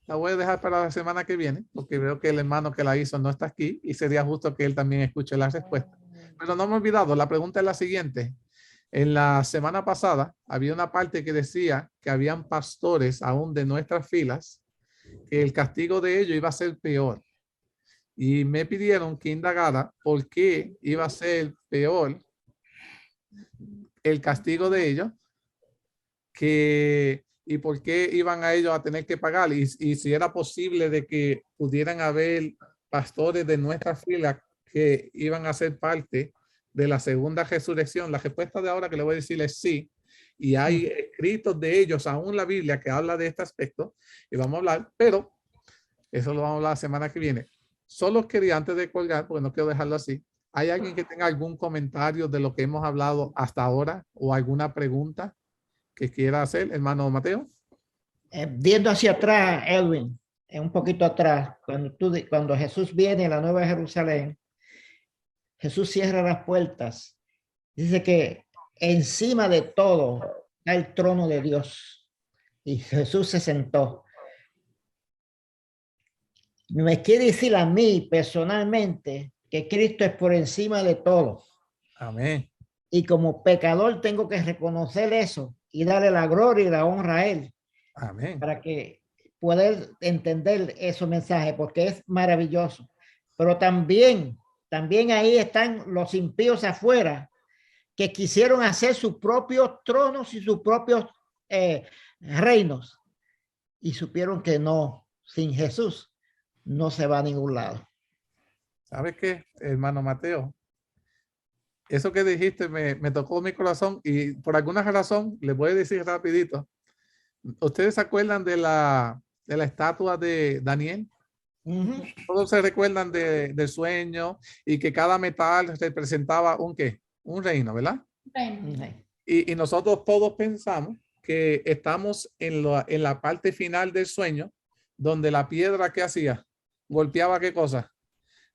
La voy a dejar para la semana que viene, porque veo que el hermano que la hizo no está aquí y sería justo que él también escuche la respuesta. Pero no me he olvidado, la pregunta es la siguiente. En la semana pasada había una parte que decía que habían pastores aún de nuestras filas, que el castigo de ellos iba a ser peor. Y me pidieron que indagara por qué iba a ser peor el castigo de ellos y por qué iban a ellos a tener que pagar y si era posible de que pudieran haber pastores de nuestra fila que iban a ser parte de la segunda resurrección. La respuesta de ahora que le voy a decir es sí. Y hay escritos de ellos, aún la Biblia, que habla de este aspecto y vamos a hablar, pero eso lo vamos a hablar la semana que viene. Solo quería, antes de colgar, porque no quiero dejarlo así, ¿hay alguien que tenga algún comentario de lo que hemos hablado hasta ahora o alguna pregunta que quiera hacer, hermano Mateo? Viendo hacia atrás, Edwin, un poquito atrás, cuando Jesús viene a la Nueva Jerusalén, Jesús cierra las puertas. Dice que encima de todo está el trono de Dios. Y Jesús se sentó. Me quiere decir a mí personalmente que Cristo es por encima de todo. Amén. Y como pecador tengo que reconocer eso y darle la gloria y la honra a Él. Amén. Para que poder entender esos mensajes, porque es maravilloso. Pero también ahí están los impíos afuera que quisieron hacer sus propios tronos y sus propios reinos y supieron que no, sin Jesús no se va a ningún lado. ¿Sabes qué, hermano Mateo? Eso que dijiste me tocó mi corazón y por alguna razón les voy a decir rapidito. ¿Ustedes se acuerdan de la estatua de Daniel? Todos se recuerdan del sueño y que cada metal representaba un reino, ¿verdad? Y nosotros todos pensamos que estamos en la parte final del sueño, donde la piedra, ¿qué hacía? Golpeaba ¿qué cosa?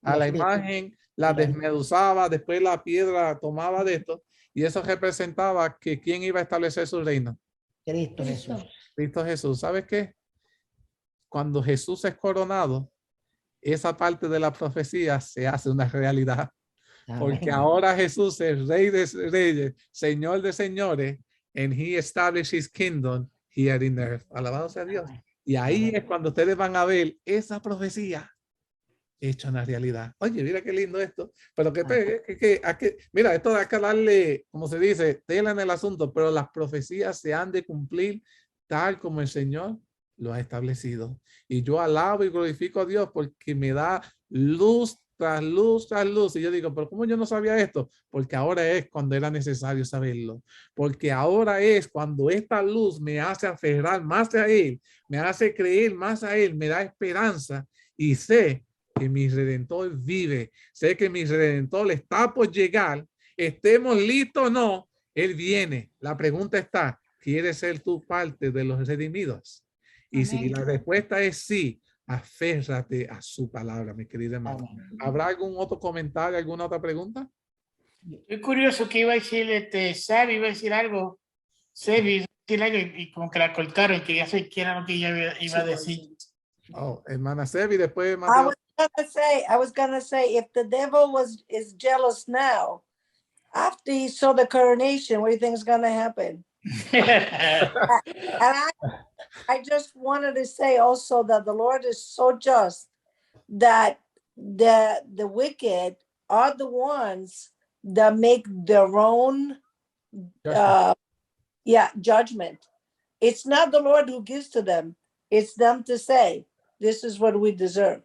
A la imagen, la desmeduzaba, después la piedra tomaba de esto, y eso representaba que ¿quién iba a establecer su reino? Cristo Jesús. Cristo Jesús. ¿Sabes qué? Cuando Jesús es coronado, esa parte de la profecía se hace una realidad. Porque ahora Jesús es Rey de Reyes, Señor de Señores, and He established His kingdom here in earth. Alabado sea Dios. Y ahí es cuando ustedes van a ver esa profecía hecha una realidad. Oye, mira qué lindo esto. Pero mira, esto hay que darle, como se dice, tela en el asunto, pero las profecías se han de cumplir tal como el Señor lo ha establecido. Y yo alabo y glorifico a Dios porque me da luz tras luz tras luz. Y yo digo, pero ¿cómo yo no sabía esto? Porque ahora es cuando era necesario saberlo. Porque ahora es cuando esta luz me hace aferrar más a Él, me hace creer más a Él, me da esperanza y sé que mi Redentor vive. Sé que mi Redentor está por llegar. Estemos listos o no, Él viene. La pregunta está, ¿quieres ser tú parte de los redimidos? Y si Amén. la respuesta es sí, aférrate a su palabra, mi querida hermana. Amén. ¿Habrá algún otro comentario, alguna otra pregunta? Estoy curioso que iba a decir, Sabi iba a decir algo. Sabi iba a decir algo y como que la cortaron, que ya sé qué era lo que ella iba a decir. Oh, hermana Sebi, después I Mateo. was gonna say, if the devil is jealous now, after he saw the coronation, what do you think is gonna happen? And I just wanted to say also that the Lord is so just that the wicked are the ones that make their own judgment. It's not the Lord who gives to them. It's them to say, this is what we deserve.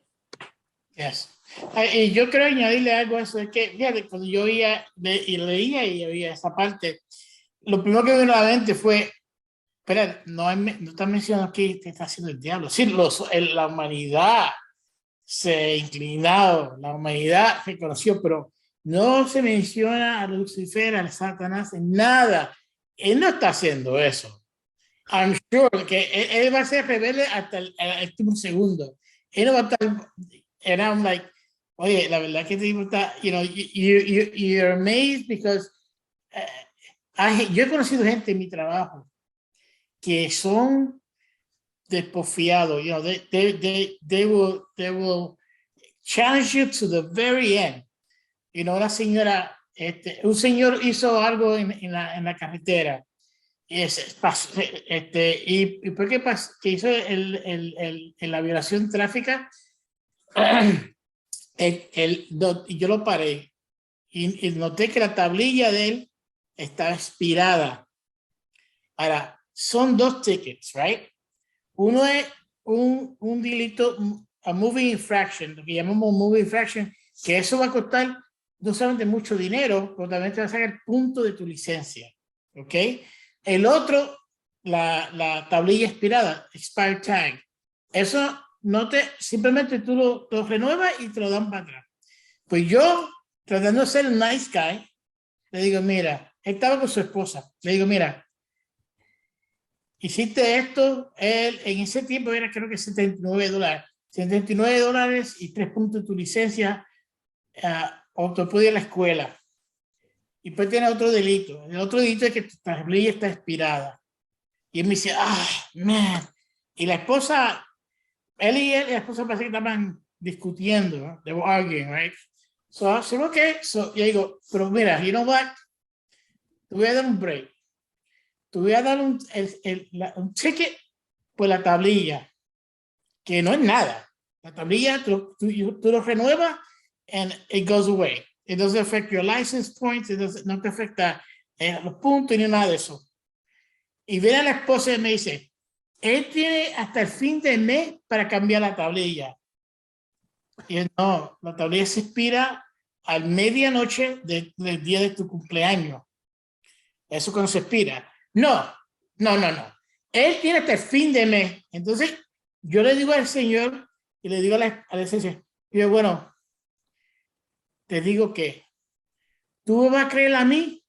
Yes. Y yo quiero añadirle algo a eso, es que fíjate, cuando yo leía y oía esa parte, lo primero que me vino a la mente fue, espera, no está mencionando aquí que está haciendo el diablo. Sí, la humanidad se ha inclinado, la humanidad reconoció, pero no se menciona a Lucifer, al Satanás, en nada. Él no está haciendo eso. I'm sure que él va a ser rebelde hasta el último segundo. Él no va a estar, and I'm like, oye, la verdad que te está, you're amazed because yo he conocido gente en mi trabajo que son despofiados, they will challenge you to the very end. Una señora, un señor hizo algo en la carretera. ¿Y por qué que hizo la violación tráfica? Yo lo paré y noté que la tablilla de él estaba expirada. Ahora, son 2 tickets, right? Uno es un delito, a moving infraction, lo que llamamos moving infraction, que eso va a costar no solamente mucho dinero, pero también te va a sacar punto de tu licencia, ¿ok? El otro, la tablilla expirada, expired tag. Eso simplemente tú lo renuevas y te lo dan para atrás. Pues yo, tratando de ser un nice guy, le digo, mira, él estaba con su esposa. Le digo, mira, hiciste esto, él en ese tiempo era creo que $79. $79 y 3 puntos de tu licencia, o te puede ir a la escuela. Y después tiene otro delito. El otro delito es que tu tablilla está expirada. Y él me dice, man. Y la esposa, él y la esposa parece que estaban discutiendo, ¿no? They were arguing, right? So I said, okay. So yo digo, pero mira, you know what? Te voy a dar un break. Te voy a dar un ticket por la tablilla, que no es nada. La tablilla, tú lo renuevas and it goes away. It doesn't affect your license points. No te afecta los puntos ni nada de eso. Y viene la esposa y me dice, él tiene hasta el fin del mes para cambiar la tablilla. Y él, no, la tablilla se expira a medianoche del día de tu cumpleaños. Eso cuando se expira. No. Él tiene hasta el fin de mes. Entonces, yo le digo al señor y le digo a la licencia, y yo, bueno, te digo que tú me vas a creer a mí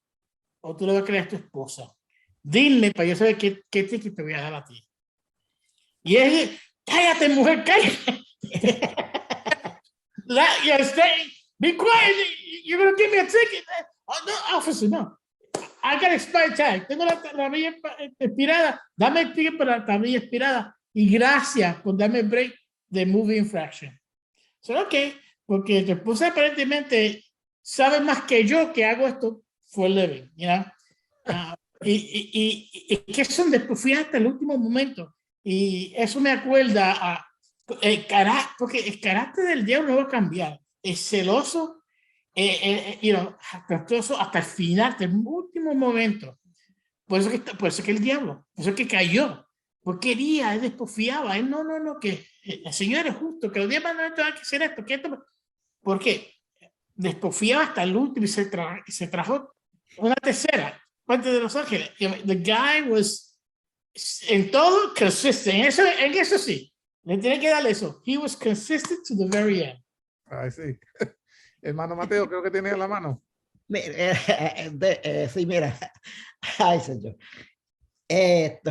o tú le vas a creer a tu esposa. Dime para yo saber qué ticket te voy a dar a ti. Y él, cállate, mujer, cállate. Be quiet. You're going to give me a ticket. Oh, no, officer, no. I got expired tag. Tengo la tablilla expirada. Dame el ticket para la tablilla expirada. Y gracias por darme el break de moving infraction. So, okay, porque tu esposa aparentemente sabe más que yo que hago esto for a living, you know? Y que son desconfiadas hasta el último momento. Y eso me acuerda porque el carácter del diablo no va a cambiar. Es celoso, hasta el final, hasta el último momento. Por eso que el diablo, por eso que cayó. Porquería, él desconfiaba. Él no, que el Señor es justo, que los 10 mandamientos hay que hacer esto, que esto. ¿Por qué? Desconfiaba hasta el último y se trajo una tercera parte de Los Ángeles. The guy was en todo consistent. En eso sí, le tiene que darle eso. He was consistent to the very end. Ay, sí. Hermano Mateo, creo que tiene en la mano. Sí, mira. Ay, señor. Esto.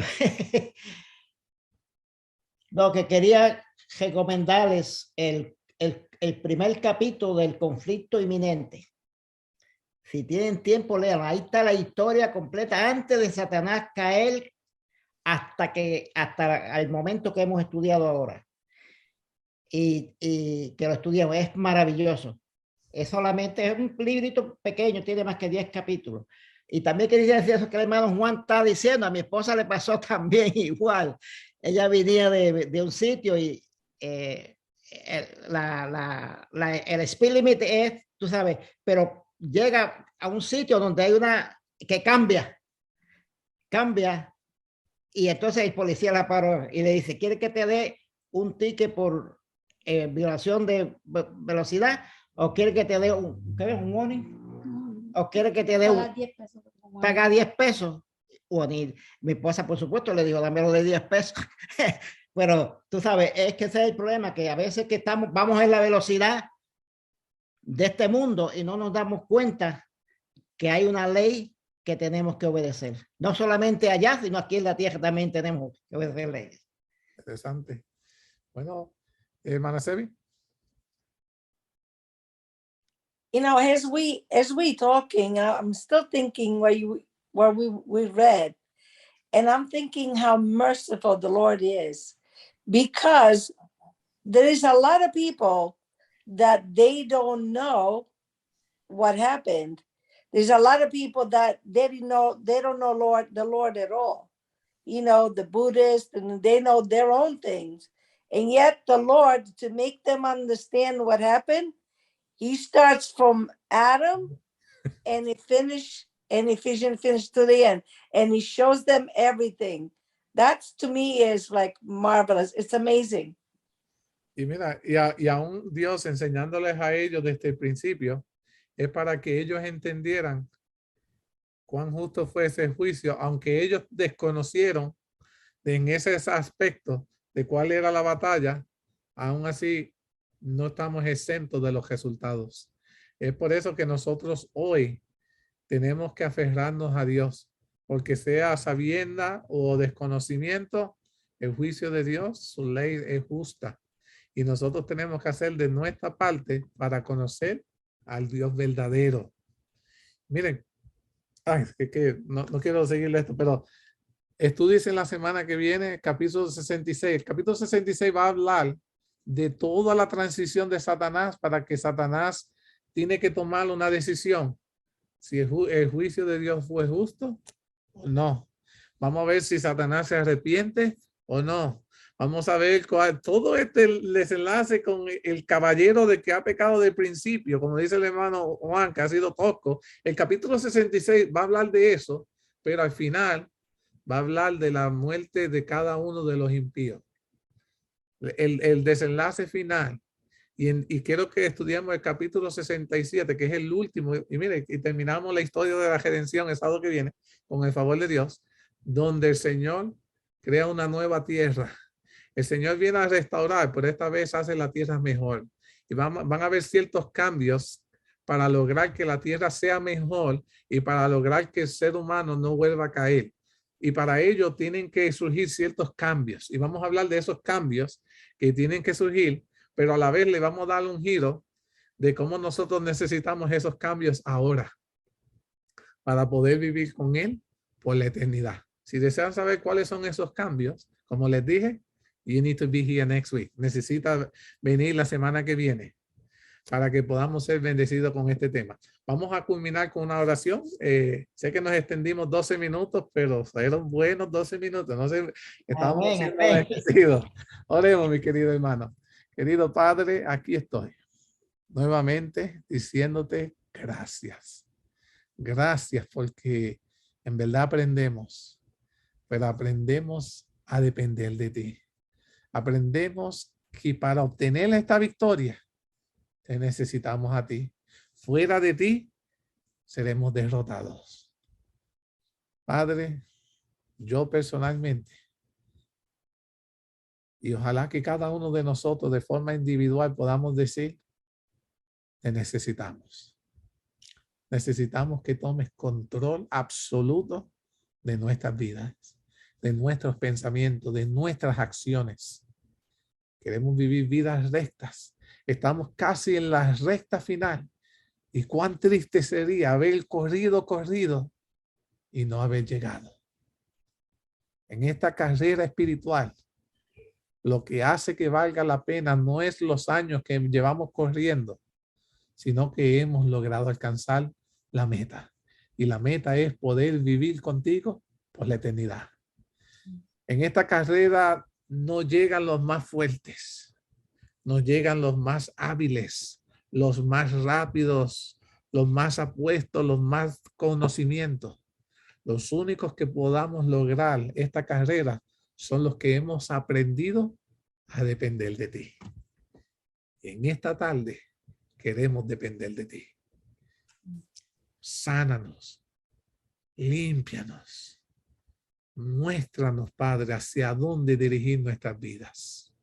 Lo que quería recomendarles el primer capítulo del conflicto inminente. Si tienen tiempo, lean. Ahí está la historia completa antes de Satanás caer hasta el momento que hemos estudiado ahora. Y que lo estudiamos. Es maravilloso. Es solamente un librito pequeño, tiene más que 10 capítulos. Y también quería decir eso que el hermano Juan está diciendo. A mi esposa le pasó también igual. Ella venía de un sitio y el speed limit es, tú sabes, pero llega a un sitio donde hay una que cambia y entonces el policía la paró y le dice, ¿quiere que te dé un ticket por violación de velocidad o quiere que te dé un warning o quiere que te dé Paga 10 pesos. paga 10 pesos? Bueno, mi esposa, por supuesto, le dijo, dámelo de 10 pesos. Pero tú sabes, es que ese es el problema, que a veces que vamos en la velocidad de este mundo y no nos damos cuenta que hay una ley que tenemos que obedecer. No solamente allá, sino aquí en la tierra también tenemos que obedecer leyes. Interesante. Bueno, hermana Sebi. You know, as we talking, I'm still thinking where we read, and I'm thinking how merciful the Lord is, because there is a lot of people that they don't know what happened. There's a lot of people that they don't know the Lord at all. You know, the Buddhists, and they know their own things. And yet the Lord, to make them understand what happened, he starts from Adam and Ephesians finished to the end. And he shows them everything. That's, to me, is like marvelous. It's amazing. Y mira, y aún Dios enseñándoles a ellos desde el principio, es para que ellos entendieran cuán justo fue ese juicio, aunque ellos desconocieron en ese aspecto de cuál era la batalla, aún así no estamos exentos de los resultados. Es por eso que nosotros hoy tenemos que aferrarnos a Dios, porque sea sabienda o desconocimiento, el juicio de Dios, su ley es justa. Y nosotros tenemos que hacer de nuestra parte para conocer al Dios verdadero. Miren, no quiero seguirle esto, pero estudies en la semana que viene, capítulo 66. El capítulo 66 va a hablar de toda la transición de Satanás para que Satanás tiene que tomar una decisión. Si el juicio de Dios fue justo o no. Vamos a ver si Satanás se arrepiente o no. Vamos a ver todo este desenlace con el caballero de que ha pecado de principio, como dice el hermano Juan, que ha sido tosco. El capítulo 66 va a hablar de eso, pero al final va a hablar de la muerte de cada uno de los impíos. El desenlace final. Y quiero que estudiemos el capítulo 67, que es el último. Y mire, y terminamos la historia de la redención el sábado que viene, con el favor de Dios, donde el Señor crea una nueva tierra. El Señor viene a restaurar, pero esta vez hace la tierra mejor. Y van a haber ciertos cambios para lograr que la tierra sea mejor y para lograr que el ser humano no vuelva a caer. Y para ello tienen que surgir ciertos cambios. Y vamos a hablar de esos cambios que tienen que surgir, pero a la vez le vamos a dar un giro de cómo nosotros necesitamos esos cambios ahora para poder vivir con Él por la eternidad. Si desean saber cuáles son esos cambios, como les dije, you need to be here next week. Necesita venir la semana que viene para que podamos ser bendecidos con este tema. Vamos a culminar con una oración. Sé que nos extendimos 12 minutos, pero fueron buenos 12 minutos. No sé, estamos siendo bendecidos. Oremos, mi querido hermano. Querido Padre, aquí estoy nuevamente diciéndote gracias. Gracias porque en verdad aprendemos, pero aprendemos a depender de ti. Aprendemos que para obtener esta victoria, te necesitamos a ti. Fuera de ti, seremos derrotados. Padre, yo personalmente, y ojalá que cada uno de nosotros de forma individual podamos decir, te necesitamos. Necesitamos que tomes control absoluto de nuestras vidas, de nuestros pensamientos, de nuestras acciones. Queremos vivir vidas rectas. Estamos casi en la recta final. Y cuán triste sería haber corrido y no haber llegado. En esta carrera espiritual, lo que hace que valga la pena no es los años que llevamos corriendo, sino que hemos logrado alcanzar la meta. Y la meta es poder vivir contigo por la eternidad. En esta carrera no llegan los más fuertes, no llegan los más hábiles, los más rápidos, los más apuestos, los más conocimientos. Los únicos que podamos lograr esta carrera son los que hemos aprendido a depender de ti. Y en esta tarde queremos depender de ti. Sánanos, límpianos, muéstranos, Padre, hacia dónde dirigir nuestras vidas.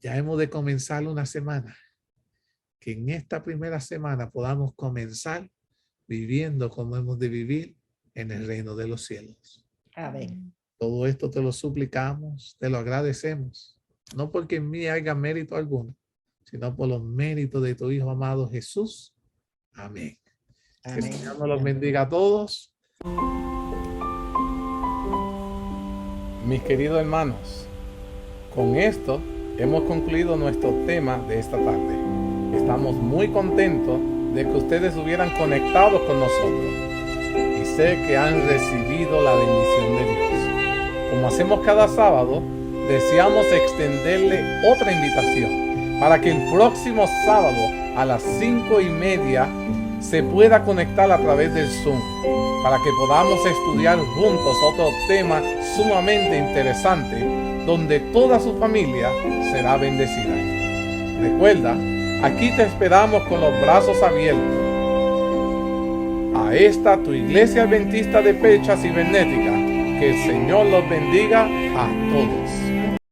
Ya hemos de comenzar una semana. Que en esta primera semana podamos comenzar viviendo como hemos de vivir en el reino de los cielos. Amén. Todo esto te lo suplicamos, te lo agradecemos, no porque en mí haya mérito alguno, sino por los méritos de tu Hijo amado Jesús. Amén. Que el Señor nos los bendiga a todos. Mis queridos hermanos, con esto hemos concluido nuestro tema de esta tarde. Estamos muy contentos de que ustedes hubieran conectado con nosotros y sé que han recibido la bendición de Dios. Como hacemos cada sábado, deseamos extenderle otra invitación para que el próximo sábado a las 5:30 se pueda conectar a través del Zoom para que podamos estudiar juntos otro tema sumamente interesante donde toda su familia será bendecida. Recuerda, aquí te esperamos con los brazos abiertos. A esta tu iglesia adventista de Pecha Cibernética, que el Señor los bendiga a todos.